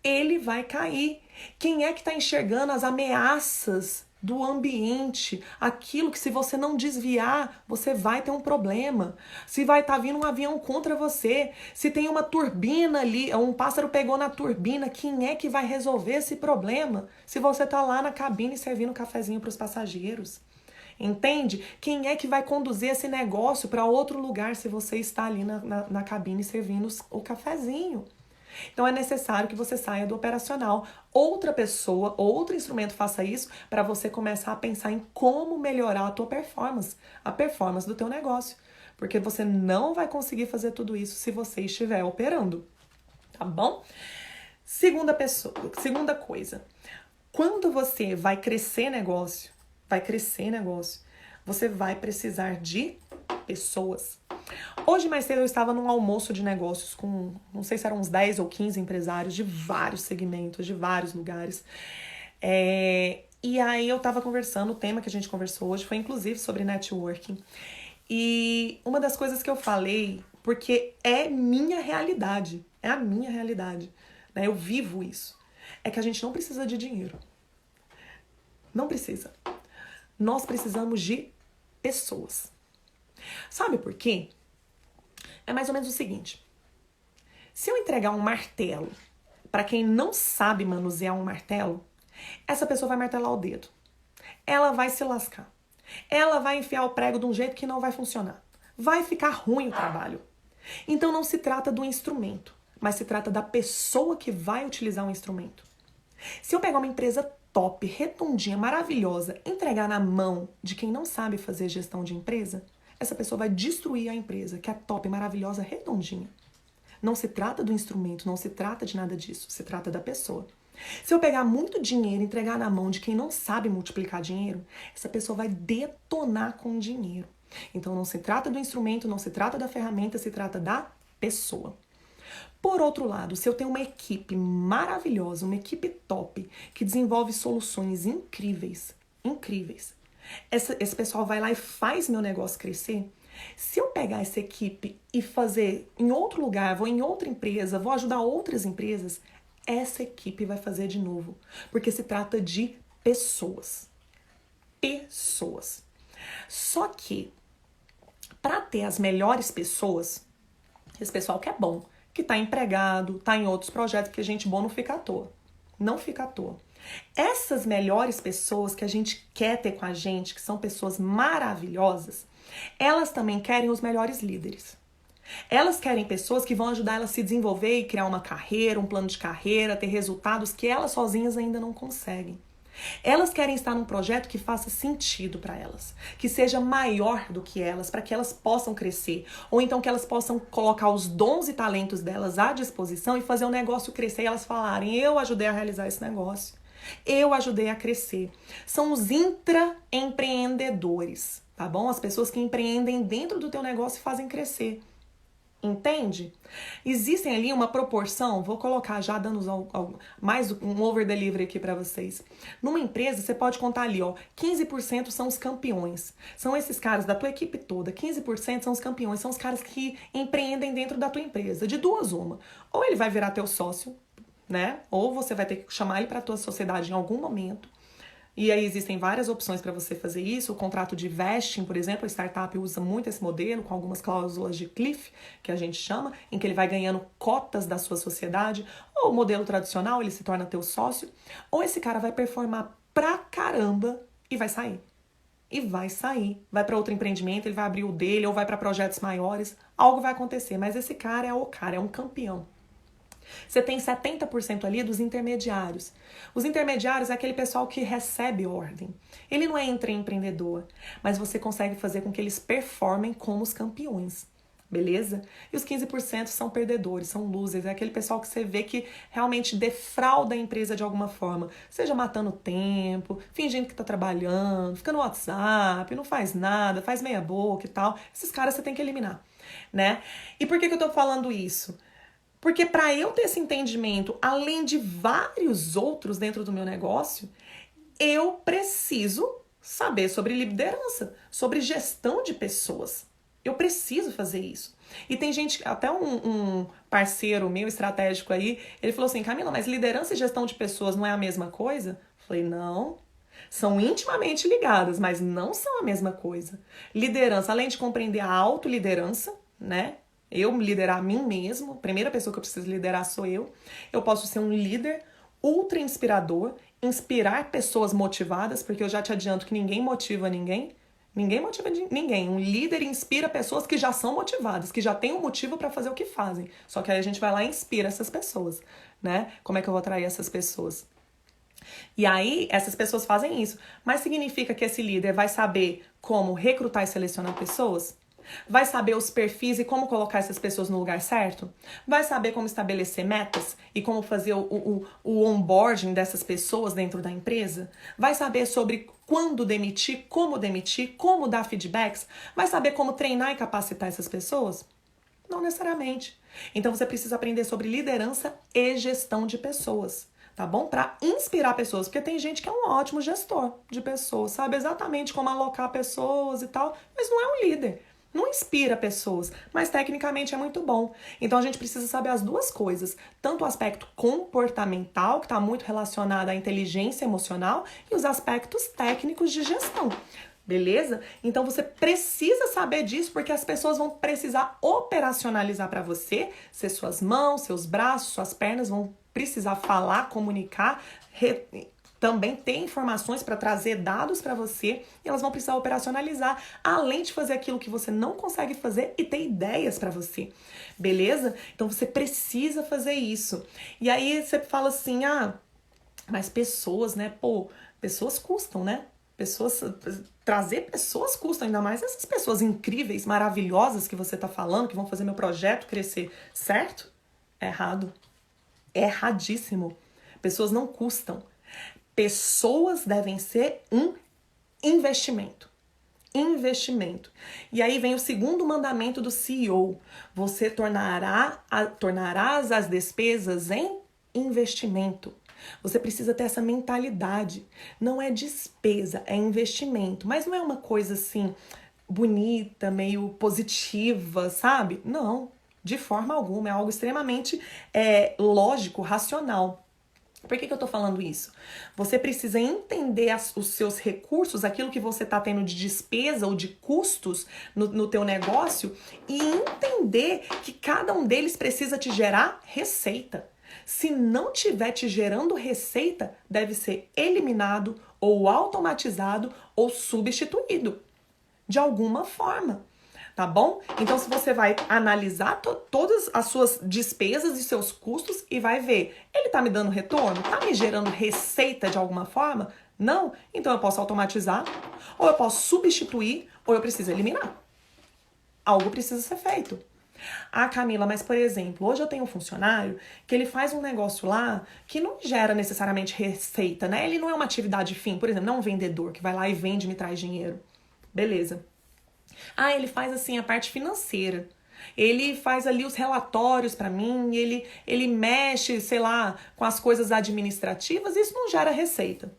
Ele vai cair. Quem é que está enxergando as ameaças do ambiente, aquilo que se você não desviar, você vai ter um problema. Se vai estar vindo um avião contra você, se tem uma turbina ali, um pássaro pegou na turbina, quem é que vai resolver esse problema? Se você está lá na cabine servindo um cafezinho para os passageiros. Entende? Quem é que vai conduzir esse negócio para outro lugar se você está ali na cabine servindo o cafezinho? Então é necessário que você saia do operacional. Outra pessoa, outro instrumento faça isso para você começar a pensar em como melhorar a tua performance, a performance do teu negócio. Porque você não vai conseguir fazer tudo isso se você estiver operando, tá bom? Segunda coisa. Quando você vai crescer negócio, você vai precisar de pessoas. Hoje mais cedo eu estava num almoço de negócios com, não sei se eram uns 10 ou 15 empresários de vários segmentos, de vários lugares. E aí eu estava conversando, o tema que a gente conversou hoje foi inclusive sobre networking. E uma das coisas que eu falei, porque é minha realidade, é a minha realidade, né? Eu vivo isso. É que a gente não precisa de dinheiro. Não precisa. Nós precisamos de pessoas. Sabe por quê? É mais ou menos o seguinte. Se eu entregar um martelo para quem não sabe manusear um martelo, essa pessoa vai martelar o dedo. Ela vai se lascar. Ela vai enfiar o prego de um jeito que não vai funcionar. Vai ficar ruim o trabalho. Então não se trata do instrumento, mas se trata da pessoa que vai utilizar o instrumento. Se eu pegar uma empresa top, redondinha, maravilhosa, entregar na mão de quem não sabe fazer gestão de empresa, essa pessoa vai destruir a empresa, que é top, maravilhosa, redondinha. Não se trata do instrumento, não se trata de nada disso, se trata da pessoa. Se eu pegar muito dinheiro e entregar na mão de quem não sabe multiplicar dinheiro, essa pessoa vai detonar com o dinheiro. Então não se trata do instrumento, não se trata da ferramenta, se trata da pessoa. Por outro lado, se eu tenho uma equipe maravilhosa, uma equipe top, que desenvolve soluções incríveis, esse pessoal vai lá e faz meu negócio crescer. Se eu pegar essa equipe e fazer em outro lugar, vou em outra empresa, vou ajudar outras empresas, essa equipe vai fazer de novo. Porque se trata de pessoas. Pessoas. Só que, para ter as melhores pessoas, esse pessoal que é bom, que está empregado, está em outros projetos, porque gente boa não fica à toa. Não fica à toa. Essas melhores pessoas que a gente quer ter com a gente, que são pessoas maravilhosas, elas também querem os melhores líderes. Elas querem pessoas que vão ajudar elas a se desenvolver e criar uma carreira, um plano de carreira, ter resultados que elas sozinhas ainda não conseguem. Elas querem estar num projeto que faça sentido para elas, que seja maior do que elas, para que elas possam crescer, ou então que elas possam colocar os dons e talentos delas à disposição e fazer o negócio crescer e elas falarem: eu ajudei a realizar esse negócio, eu ajudei a crescer. São os intraempreendedores, tá bom? As pessoas que empreendem dentro do teu negócio e fazem crescer. Entende? Existem ali uma proporção, vou colocar já dando mais um over delivery aqui para vocês. Numa empresa, você pode contar ali, 15% são os campeões. São esses caras da tua equipe toda, 15% são os campeões, são os caras que empreendem dentro da tua empresa. De duas uma. Ou ele vai virar teu sócio, né? Ou você vai ter que chamar ele para tua sociedade em algum momento. E aí existem várias opções para você fazer isso. O contrato de vesting, por exemplo, a startup usa muito esse modelo, com algumas cláusulas de cliff, que a gente chama, em que ele vai ganhando cotas da sua sociedade. Ou o modelo tradicional, ele se torna teu sócio. Ou esse cara vai performar pra caramba e vai sair. Vai para outro empreendimento, ele vai abrir o dele, ou vai para projetos maiores. Algo vai acontecer, mas esse cara é um campeão. Você tem 70% ali dos intermediários. Os intermediários é aquele pessoal que recebe ordem. Ele não é empreendedor, mas você consegue fazer com que eles performem como os campeões. Beleza? E os 15% são perdedores, são losers. É aquele pessoal que você vê que realmente defrauda a empresa de alguma forma. Seja matando tempo, fingindo que tá trabalhando, fica no WhatsApp, não faz nada, faz meia boca e tal. Esses caras você tem que eliminar, né? E por que eu tô falando isso? Porque para eu ter esse entendimento, além de vários outros dentro do meu negócio, eu preciso saber sobre liderança, sobre gestão de pessoas. Eu preciso fazer isso. E tem gente, até um parceiro meu estratégico aí, ele falou assim: Camila, mas liderança e gestão de pessoas não é a mesma coisa? Eu falei: não, são intimamente ligadas, mas não são a mesma coisa. Liderança, além de compreender a autoliderança, né? Eu liderar a mim mesmo, a primeira pessoa que eu preciso liderar sou eu. Eu posso ser um líder ultra inspirador, inspirar pessoas motivadas, porque eu já te adianto que ninguém motiva ninguém. Ninguém motiva ninguém. Um líder inspira pessoas que já são motivadas, que já têm um motivo para fazer o que fazem. Só que aí a gente vai lá e inspira essas pessoas, né? Como é que eu vou atrair essas pessoas? E aí, essas pessoas fazem isso. Mas significa que esse líder vai saber como recrutar e selecionar pessoas? Vai saber os perfis e como colocar essas pessoas no lugar certo? Vai saber como estabelecer metas e como fazer o onboarding dessas pessoas dentro da empresa? Vai saber sobre quando demitir, como dar feedbacks? Vai saber como treinar e capacitar essas pessoas? Não necessariamente. Então você precisa aprender sobre liderança e gestão de pessoas, tá bom? Para inspirar pessoas, porque tem gente que é um ótimo gestor de pessoas, sabe exatamente como alocar pessoas e tal, mas não é um líder. Não inspira pessoas, mas tecnicamente é muito bom. Então a gente precisa saber as duas coisas, tanto o aspecto comportamental, que está muito relacionado à inteligência emocional, e os aspectos técnicos de gestão. Beleza? Então você precisa saber disso porque as pessoas vão precisar operacionalizar para você, ser suas mãos, seus braços, suas pernas vão precisar falar, comunicar, também ter informações para trazer dados para você e elas vão precisar operacionalizar, além de fazer aquilo que você não consegue fazer e ter ideias para você. Beleza? Então você precisa fazer isso. E aí você fala assim: "Ah, mas pessoas, né? Pô, pessoas custam, né? Trazer pessoas custa, ainda mais essas pessoas incríveis, maravilhosas que você tá falando, que vão fazer meu projeto crescer, certo? É errado. É erradíssimo. Pessoas não custam. Pessoas devem ser um investimento. Investimento. E aí vem o segundo mandamento do CEO. Você tornarás as despesas em investimento. Você precisa ter essa mentalidade. Não é despesa, é investimento. Mas não é uma coisa assim bonita, meio positiva, sabe? Não, de forma alguma. É algo extremamente lógico, racional. Por que eu tô falando isso? Você precisa entender os seus recursos, aquilo que você tá tendo de despesa ou de custos no teu negócio e entender que cada um deles precisa te gerar receita. Se não tiver te gerando receita, deve ser eliminado ou automatizado ou substituído de alguma forma, tá bom? Então, se você vai analisar todas as suas despesas e seus custos e vai ver, ele tá me dando retorno? Tá me gerando receita de alguma forma? Não? Então eu posso automatizar, ou eu posso substituir, ou eu preciso eliminar. Algo precisa ser feito. Ah, Camila, mas por exemplo, hoje eu tenho um funcionário que ele faz um negócio lá que não gera necessariamente receita, né? Ele não é uma atividade fim, por exemplo, não é um vendedor que vai lá e vende e me traz dinheiro. Beleza. Ah, ele faz assim a parte financeira. Ele faz ali os relatórios para mim, ele mexe, sei lá, com as coisas administrativas, isso não gera receita.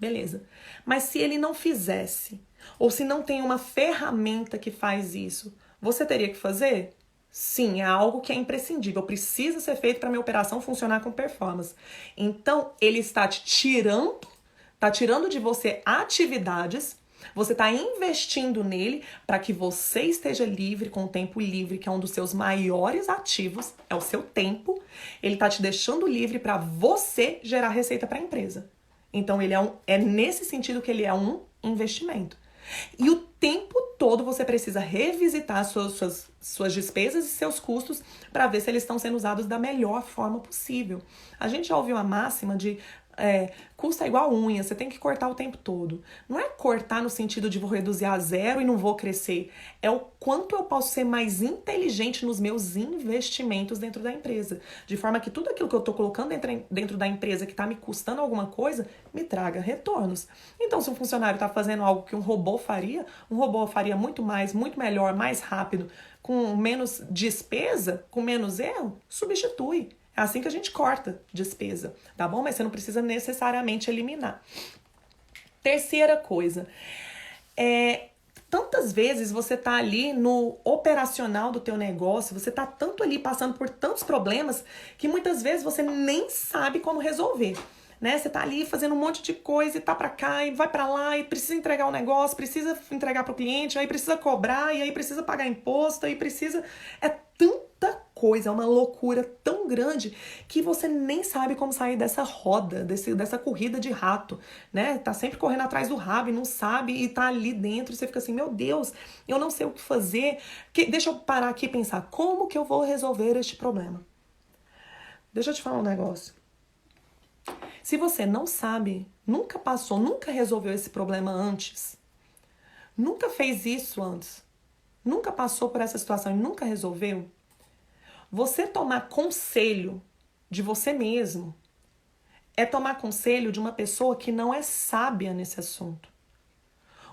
Beleza. Mas se ele não fizesse, ou se não tem uma ferramenta que faz isso, você teria que fazer? Sim, é algo que é imprescindível, precisa ser feito para minha operação funcionar com performance. Então, ele está tá tirando de você atividades, você está investindo nele para que você esteja livre, com o tempo livre, que é um dos seus maiores ativos, é o seu tempo. Ele está te deixando livre para você gerar receita para a empresa. Então, é nesse sentido que ele é um investimento. E o tempo todo você precisa revisitar suas despesas e seus custos para ver se eles estão sendo usados da melhor forma possível. A gente já ouviu a máxima de custa igual unha, você tem que cortar o tempo todo. Não é cortar no sentido de vou reduzir a zero e não vou crescer. É o quanto eu posso ser mais inteligente nos meus investimentos dentro da empresa. De forma que tudo aquilo que eu estou colocando dentro da empresa que está me custando alguma coisa, me traga retornos. Então, se um funcionário está fazendo algo que um robô faria muito mais, muito melhor, mais rápido, com menos despesa, com menos erro, substitui. É assim que a gente corta despesa, tá bom? Mas você não precisa necessariamente eliminar. Terceira coisa, tantas vezes você tá ali no operacional do teu negócio, você tá tanto ali passando por tantos problemas que muitas vezes você nem sabe como resolver. Né? Você tá ali fazendo um monte de coisa e tá pra cá e vai pra lá e precisa entregar o negócio, precisa entregar pro cliente, aí precisa cobrar e aí precisa pagar imposto, aí precisa... É tanta coisa, é uma loucura tão grande que você nem sabe como sair dessa roda, dessa corrida de rato, né? Tá sempre correndo atrás do rabo e não sabe e tá ali dentro e você fica assim, meu Deus, eu não sei o que fazer. Deixa eu parar aqui e pensar, como que eu vou resolver este problema? Deixa eu te falar um negócio. Se você não sabe, nunca passou, nunca resolveu esse problema antes, nunca fez isso antes, nunca passou por essa situação e nunca resolveu, você tomar conselho de você mesmo é tomar conselho de uma pessoa que não é sábia nesse assunto.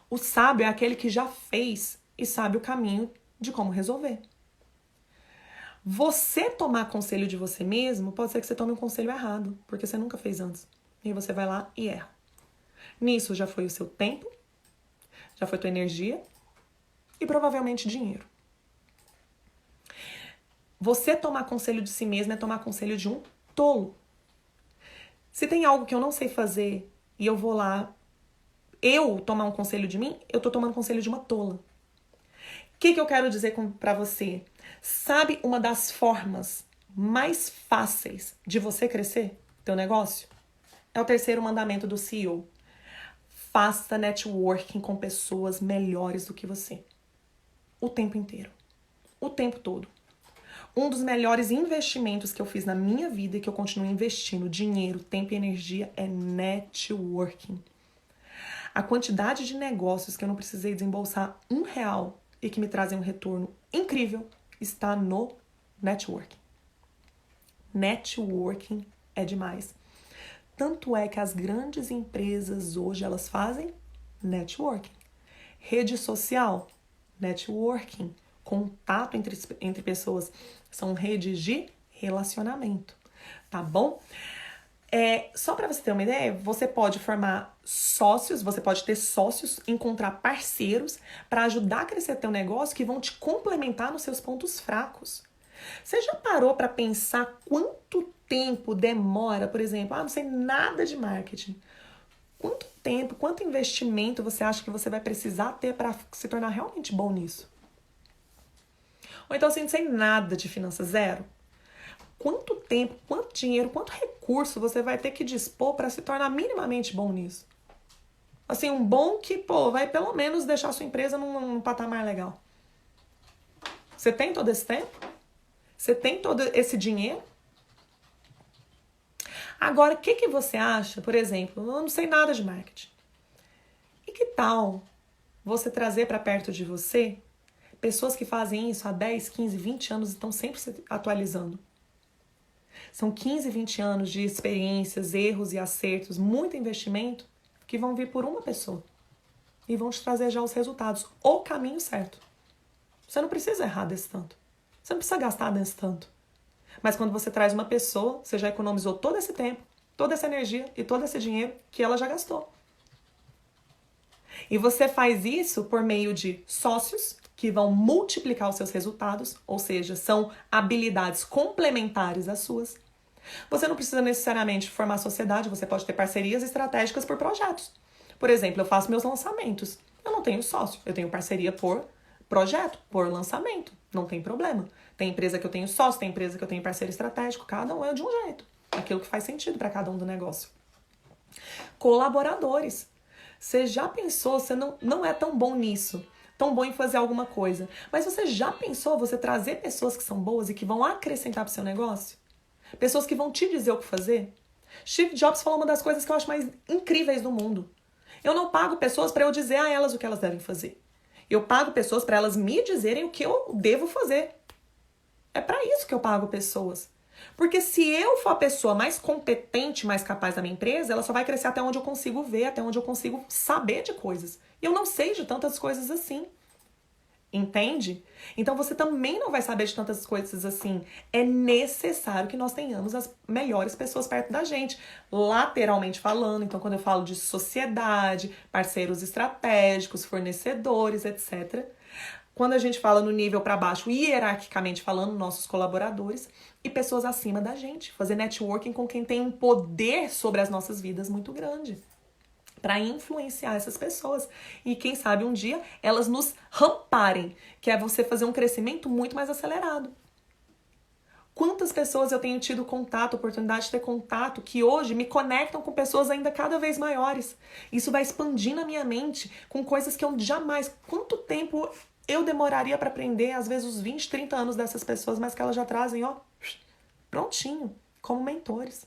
O sábio é aquele que já fez e sabe o caminho de como resolver. Você tomar conselho de você mesmo, pode ser que você tome um conselho errado, porque você nunca fez antes. E aí você vai lá e erra. Nisso já foi o seu tempo, já foi tua energia e provavelmente dinheiro. Você tomar conselho de si mesmo é tomar conselho de um tolo. Se tem algo que eu não sei fazer e eu vou lá, eu tomar um conselho de mim, eu tô tomando conselho de uma tola. O que eu quero dizer pra você? Sabe uma das formas mais fáceis de você crescer teu negócio? É o terceiro mandamento do CEO. Faça networking com pessoas melhores do que você. O tempo inteiro. O tempo todo. Um dos melhores investimentos que eu fiz na minha vida e que eu continuo investindo dinheiro, tempo e energia é networking. A quantidade de negócios que eu não precisei desembolsar R$1 e que me trazem um retorno incrível está no networking. Networking é demais. Tanto é que as grandes empresas hoje elas fazem networking. Rede social, networking. Contato entre pessoas são redes de relacionamento, tá bom? Só para você ter uma ideia, você pode formar sócios, você pode ter sócios, encontrar parceiros para ajudar a crescer teu negócio que vão te complementar nos seus pontos fracos. Você já parou para pensar quanto tempo demora, por exemplo, não sei nada de marketing. Quanto tempo, quanto investimento você acha que você vai precisar ter para se tornar realmente bom nisso? Ou então, assim, não sei nada de finanças, zero. Quanto tempo, quanto dinheiro, quanto recurso você vai ter que dispor para se tornar minimamente bom nisso? Assim, um bom que, vai pelo menos deixar a sua empresa num patamar legal. Você tem todo esse tempo? Você tem todo esse dinheiro? Agora, o que você acha, por exemplo, eu não sei nada de marketing. E que tal você trazer para perto de você pessoas que fazem isso há 10, 15, 20 anos e estão sempre se atualizando? São 15, 20 anos de experiências, erros e acertos, muito investimento, que vão vir por uma pessoa. E vão te trazer já os resultados, o caminho certo. Você não precisa errar desse tanto. Você não precisa gastar desse tanto. Mas quando você traz uma pessoa, você já economizou todo esse tempo, toda essa energia e todo esse dinheiro que ela já gastou. E você faz isso por meio de sócios que vão multiplicar os seus resultados, ou seja, são habilidades complementares às suas. Você não precisa necessariamente formar sociedade, você pode ter parcerias estratégicas por projetos. Por exemplo, eu faço meus lançamentos. Eu não tenho sócio, eu tenho parceria por projeto, por lançamento. Não tem problema. Tem empresa que eu tenho sócio, tem empresa que eu tenho parceiro estratégico, cada um é de um jeito. Aquilo que faz sentido para cada um do negócio. Colaboradores. Você já pensou, você não é tão bom nisso, tão bom em fazer alguma coisa, mas você já pensou você trazer pessoas que são boas e que vão acrescentar para o seu negócio? Pessoas que vão te dizer o que fazer? Steve Jobs falou uma das coisas que eu acho mais incríveis do mundo. Eu não pago pessoas para eu dizer a elas o que elas devem fazer. Eu pago pessoas para elas me dizerem o que eu devo fazer. É para isso que eu pago pessoas. Porque se eu for a pessoa mais competente, mais capaz da minha empresa, ela só vai crescer até onde eu consigo ver, até onde eu consigo saber de coisas. E eu não sei de tantas coisas assim. Entende? Então você também não vai saber de tantas coisas assim. É necessário que nós tenhamos as melhores pessoas perto da gente, lateralmente falando. Então, quando eu falo de sociedade, parceiros estratégicos, fornecedores, etc. Quando a gente fala no nível para baixo, hierarquicamente falando, nossos colaboradores e pessoas acima da gente. Fazer networking com quem tem um poder sobre as nossas vidas muito grande, para influenciar essas pessoas. E quem sabe um dia elas nos ramparem, que é você fazer um crescimento muito mais acelerado. Quantas pessoas eu tenho tido contato, oportunidade de ter contato, que hoje me conectam com pessoas ainda cada vez maiores. Isso vai expandindo a minha mente com coisas que eu jamais... Quanto tempo eu demoraria para aprender, às vezes, os 20, 30 anos dessas pessoas, mas que elas já trazem, ó, prontinho, como mentores.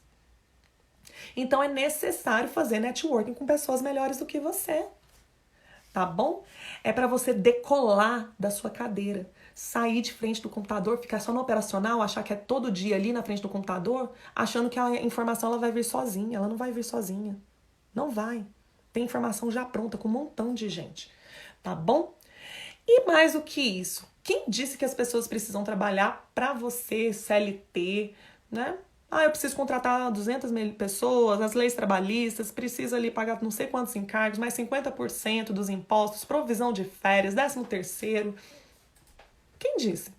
Então é necessário fazer networking com pessoas melhores do que você. Tá bom? É para você decolar da sua cadeira. Sair de frente do computador, ficar só no operacional, achar que é todo dia ali na frente do computador, achando que a informação ela vai vir sozinha. Ela não vai vir sozinha. Não vai. Tem informação já pronta com um montão de gente. Tá bom? E mais do que isso, quem disse que as pessoas precisam trabalhar para você, CLT, né? Eu preciso contratar 200 mil pessoas, as leis trabalhistas, precisa ali pagar não sei quantos encargos, mais 50% dos impostos, provisão de férias, 13º. Quem disse?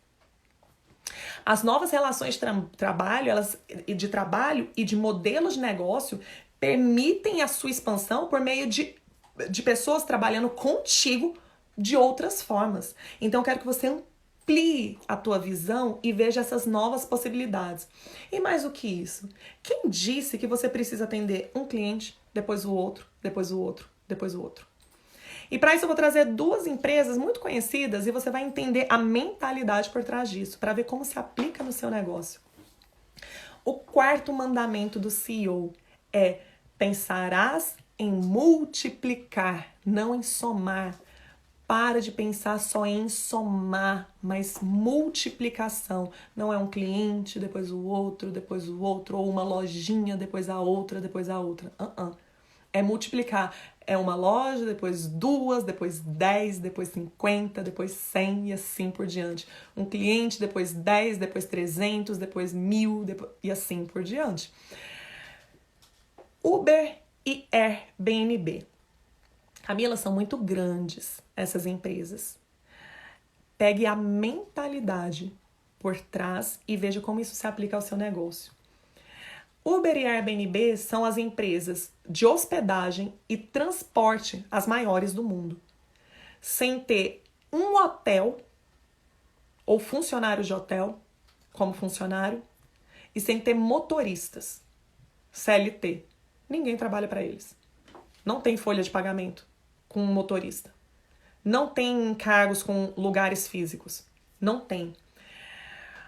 As novas relações de trabalho e de modelos de negócio permitem a sua expansão por meio de pessoas trabalhando contigo de outras formas. Então, eu quero que você amplie a tua visão e veja essas novas possibilidades. E mais do que isso, quem disse que você precisa atender um cliente, depois o outro, depois o outro, depois o outro? E para isso eu vou trazer 2 empresas muito conhecidas e você vai entender a mentalidade por trás disso, para ver como se aplica no seu negócio. O 4º mandamento do CEO é: pensarás em multiplicar, não em somar. Para de pensar só em somar, mas multiplicação. Não é um cliente, depois o outro, ou uma lojinha, depois a outra, depois a outra. É multiplicar. É uma loja, depois 2, depois 10, depois 50, depois 100 e assim por diante. Um cliente, depois 10, depois 300, depois 1000 e assim por diante. Uber e Airbnb. Camila, são muito grandes essas empresas. Pegue a mentalidade por trás e veja como isso se aplica ao seu negócio. Uber e Airbnb são as empresas de hospedagem e transporte as maiores do mundo. Sem ter um hotel ou funcionários de hotel como funcionário e sem ter motoristas, CLT. Ninguém trabalha para eles. Não tem folha de pagamento com um motorista. Não tem encargos com lugares físicos. Não tem.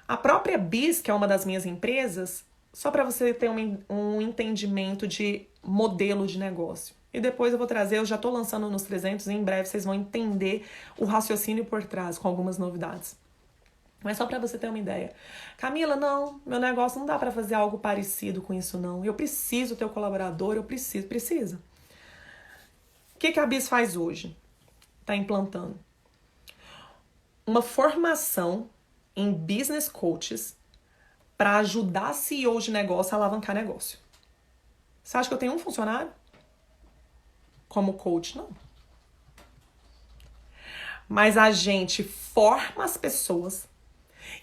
A própria BIS, que é uma das minhas empresas, só para você ter um entendimento de modelo de negócio. E depois eu vou trazer, eu já estou lançando nos 300 e em breve vocês vão entender o raciocínio por trás com algumas novidades. Mas só para você ter uma ideia. Camila, não, meu negócio não dá para fazer algo parecido com isso não. Eu preciso ter um colaborador, precisa. O que a BIS faz hoje? Está implantando uma formação em business coaches para ajudar CEOs de negócio a alavancar negócio. Você acha que eu tenho um funcionário como coach? Não. Mas a gente forma as pessoas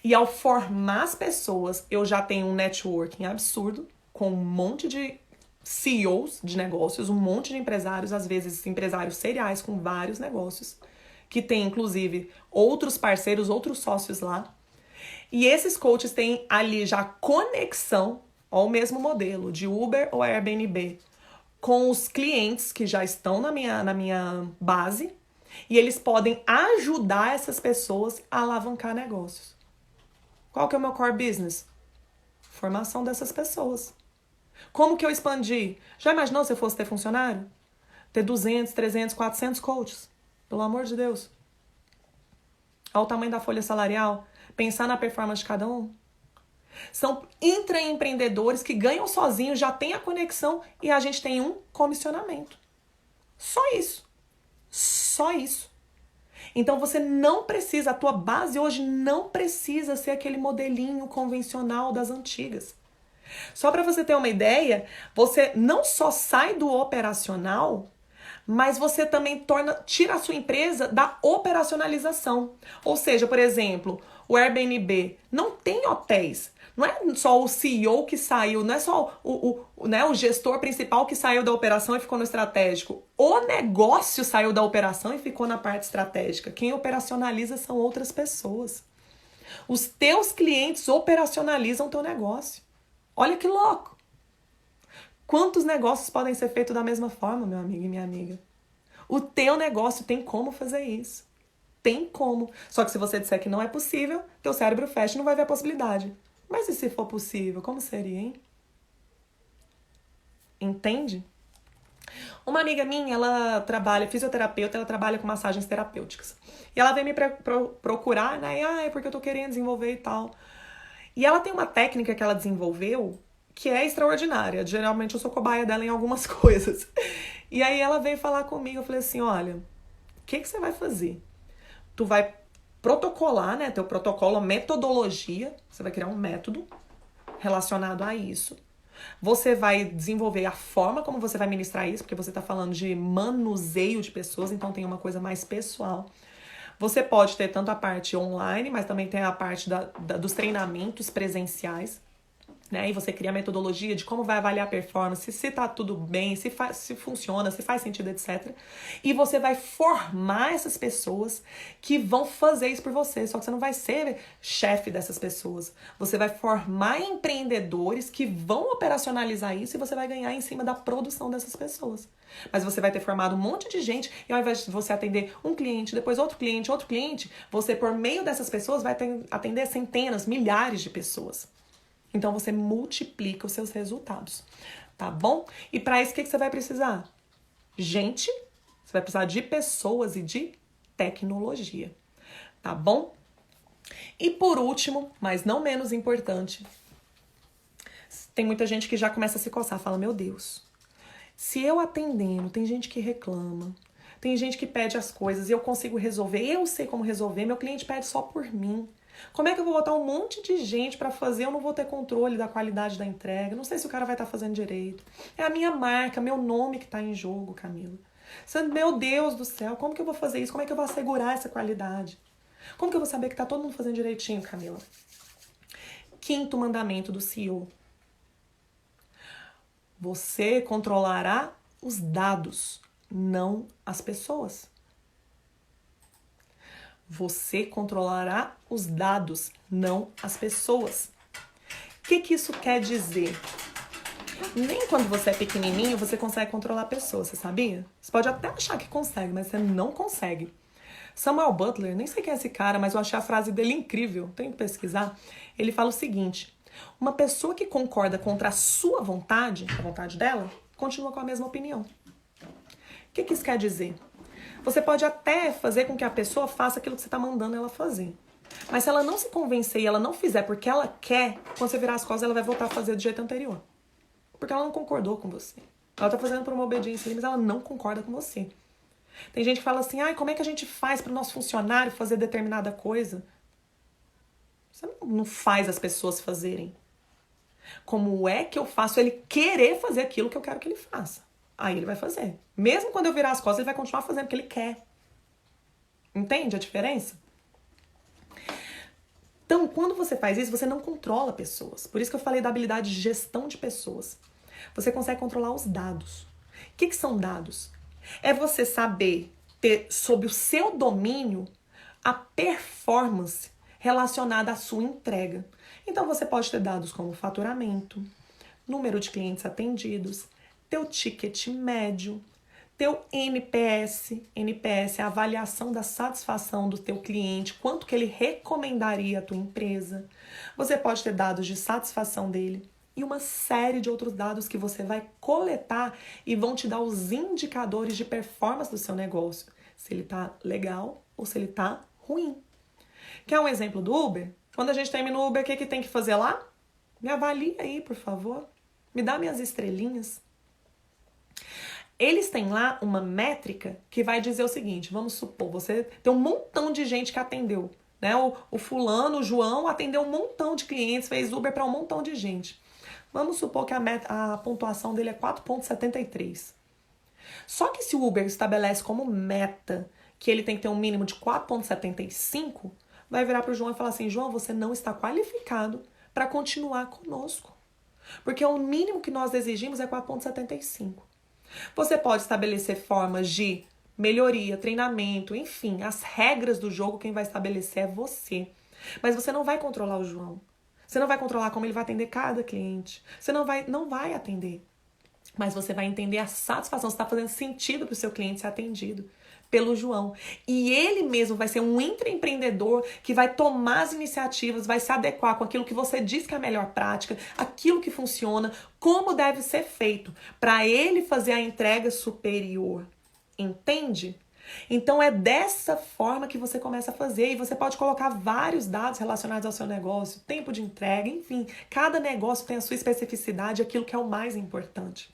e ao formar as pessoas eu já tenho um networking absurdo com um monte de CEOs de negócios, um monte de empresários, às vezes empresários seriais com vários negócios, que tem inclusive outros parceiros, outros sócios lá. E esses coaches têm ali já conexão ao mesmo modelo de Uber ou Airbnb com os clientes que já estão na minha base e eles podem ajudar essas pessoas a alavancar negócios. Qual que é o meu core business? Formação dessas pessoas. Como que eu expandi? Já imaginou se eu fosse ter funcionário? Ter 200, 300, 400 coaches? Pelo amor de Deus. Olha o tamanho da folha salarial. Pensar na performance de cada um. São intraempreendedores que ganham sozinhos, já tem a conexão e a gente tem um comissionamento. Só isso. Só isso. Então você não precisa, a tua base hoje não precisa ser aquele modelinho convencional das antigas. Só para você ter uma ideia, você não só sai do operacional, mas você também tira a sua empresa da operacionalização. Ou seja, por exemplo, o Airbnb não tem hotéis. Não é só o CEO que saiu, não é só o gestor principal que saiu da operação e ficou no estratégico. O negócio saiu da operação e ficou na parte estratégica. Quem operacionaliza são outras pessoas. Os teus clientes operacionalizam o teu negócio. Olha que louco! Quantos negócios podem ser feitos da mesma forma, meu amigo e minha amiga? O teu negócio tem como fazer isso. Tem como. Só que se você disser que não é possível, teu cérebro fecha e não vai ver a possibilidade. Mas e se for possível? Como seria, hein? Entende? Uma amiga minha, ela trabalha, fisioterapeuta, ela trabalha com massagens terapêuticas. E ela veio me procurar, né? É porque eu tô querendo desenvolver e tal. E ela tem uma técnica que ela desenvolveu que é extraordinária. Geralmente eu sou cobaia dela em algumas coisas. E aí ela veio falar comigo, eu falei assim, olha, o que você vai fazer? Tu vai protocolar, né? Teu protocolo, metodologia. Você vai criar um método relacionado a isso. Você vai desenvolver a forma como você vai ministrar isso, porque você está falando de manuseio de pessoas, então tem uma coisa mais pessoal. Você pode ter tanto a parte online, mas também tem a parte dos treinamentos presenciais. Né? E você cria a metodologia de como vai avaliar a performance, se tá tudo bem, se funciona, se faz sentido, etc. E você vai formar essas pessoas que vão fazer isso por você. Só que você não vai ser chefe dessas pessoas. Você vai formar empreendedores que vão operacionalizar isso e você vai ganhar em cima da produção dessas pessoas. Mas você vai ter formado um monte de gente e ao invés de você atender um cliente, depois outro cliente, você por meio dessas pessoas vai atender centenas, milhares de pessoas. Então, você multiplica os seus resultados, tá bom? E para isso, o que você vai precisar? Gente, você vai precisar de pessoas e de tecnologia, tá bom? E por último, mas não menos importante, tem muita gente que já começa a se coçar, fala, meu Deus, se eu atendendo, tem gente que reclama, tem gente que pede as coisas e eu consigo resolver, eu sei como resolver, meu cliente pede só por mim. Como é que eu vou botar um monte de gente para fazer? Eu não vou ter controle da qualidade da entrega. Não sei se o cara vai estar fazendo direito. É a minha marca, meu nome que está em jogo, Camila. Meu Deus do céu, como que eu vou fazer isso? Como é que eu vou assegurar essa qualidade? Como que eu vou saber que está todo mundo fazendo direitinho, Camila? Quinto mandamento do CEO. Você controlará os dados, não as pessoas. Você controlará os dados, não as pessoas. O que isso quer dizer? Nem quando você é pequenininho você consegue controlar pessoas, você sabia? Você pode até achar que consegue, mas você não consegue. Samuel Butler, nem sei quem é esse cara, mas eu achei a frase dele incrível, tenho que pesquisar. Ele fala o seguinte, uma pessoa que concorda contra a sua vontade, a vontade dela, continua com a mesma opinião. O que isso quer dizer? Você pode até fazer com que a pessoa faça aquilo que você está mandando ela fazer. Mas se ela não se convencer e ela não fizer porque ela quer, quando você virar as costas, ela vai voltar a fazer do jeito anterior. Porque ela não concordou com você. Ela está fazendo por uma obediência, mas ela não concorda com você. Tem gente que fala assim, como é que a gente faz para o nosso funcionário fazer determinada coisa? Você não faz as pessoas fazerem. Como é que eu faço ele querer fazer aquilo que eu quero que ele faça? Aí ele vai fazer. Mesmo quando eu virar as costas, ele vai continuar fazendo o que ele quer. Entende a diferença? Então, quando você faz isso, você não controla pessoas. Por isso que eu falei da habilidade de gestão de pessoas. Você consegue controlar os dados. O que são dados? É você saber ter sob o seu domínio a performance relacionada à sua entrega. Então, você pode ter dados como faturamento, número de clientes atendidos, teu ticket médio, teu NPS. NPS é a avaliação da satisfação do teu cliente, quanto que ele recomendaria a tua empresa. Você pode ter dados de satisfação dele e uma série de outros dados que você vai coletar e vão te dar os indicadores de performance do seu negócio. Se ele tá legal ou se ele tá ruim. Quer um exemplo do Uber? Quando a gente termina no Uber, o que tem que fazer lá? Me avalie aí, por favor. Me dá minhas estrelinhas. Eles têm lá uma métrica que vai dizer o seguinte, vamos supor, você tem um montão de gente que atendeu, né? O fulano, o João, atendeu um montão de clientes, fez Uber para um montão de gente. Vamos supor que a pontuação dele é 4,73. Só que se o Uber estabelece como meta que ele tem que ter um mínimo de 4,75, vai virar para o João e falar assim, João, você não está qualificado para continuar conosco. Porque o mínimo que nós exigimos é 4,75. Você pode estabelecer formas de melhoria, treinamento, enfim, as regras do jogo quem vai estabelecer é você. Mas você não vai controlar o João. Você não vai controlar como ele vai atender cada cliente. Você não vai atender. Mas você vai entender a satisfação, se está fazendo sentido para o seu cliente ser atendido pelo João. E ele mesmo vai ser um intraempreendedor que vai tomar as iniciativas, vai se adequar com aquilo que você diz que é a melhor prática, aquilo que funciona, como deve ser feito, para ele fazer a entrega superior. Entende? Então é dessa forma que você começa a fazer, e você pode colocar vários dados relacionados ao seu negócio, tempo de entrega, enfim, cada negócio tem a sua especificidade, aquilo que é o mais importante,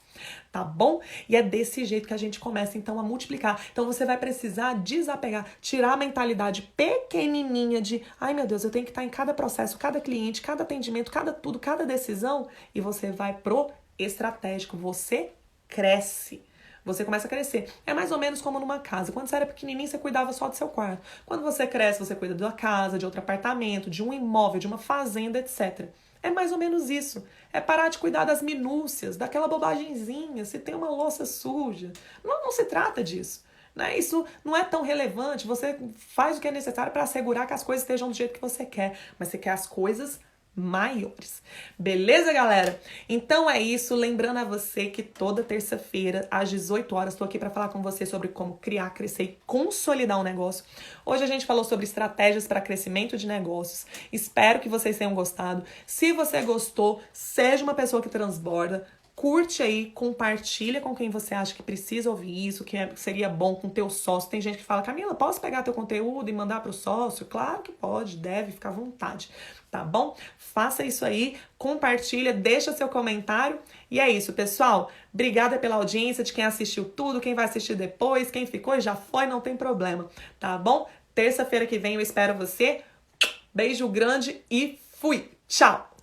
tá bom? E é desse jeito que a gente começa então a multiplicar. Então você vai precisar desapegar, tirar a mentalidade pequenininha de, ai meu Deus, eu tenho que estar em cada processo, cada cliente, cada atendimento, cada tudo, cada decisão, e você vai pro estratégico, você cresce. Você começa a crescer. É mais ou menos como numa casa. Quando você era pequenininho, você cuidava só do seu quarto. Quando você cresce, você cuida da casa, de outro apartamento, de um imóvel, de uma fazenda, etc. É mais ou menos isso. É parar de cuidar das minúcias, daquela bobagenzinha, se tem uma louça suja. Não se trata disso. Né? Isso não é tão relevante. Você faz o que é necessário para assegurar que as coisas estejam do jeito que você quer. Mas você quer as coisas maiores. Beleza, galera? Então é isso. Lembrando a você que toda terça-feira, às 18 horas, estou aqui para falar com você sobre como criar, crescer e consolidar um negócio. Hoje a gente falou sobre estratégias para crescimento de negócios. Espero que vocês tenham gostado. Se você gostou, seja uma pessoa que transborda. Curte aí, compartilha com quem você acha que precisa ouvir isso, que seria bom com o teu sócio. Tem gente que fala, Camila, posso pegar teu conteúdo e mandar pro sócio? Claro que pode, deve, ficar à vontade, tá bom? Faça isso aí, compartilha, deixa seu comentário. E é isso, pessoal. Obrigada pela audiência de quem assistiu tudo, quem vai assistir depois, quem ficou e já foi, não tem problema, tá bom? Terça-feira que vem eu espero você. Beijo grande e fui! Tchau!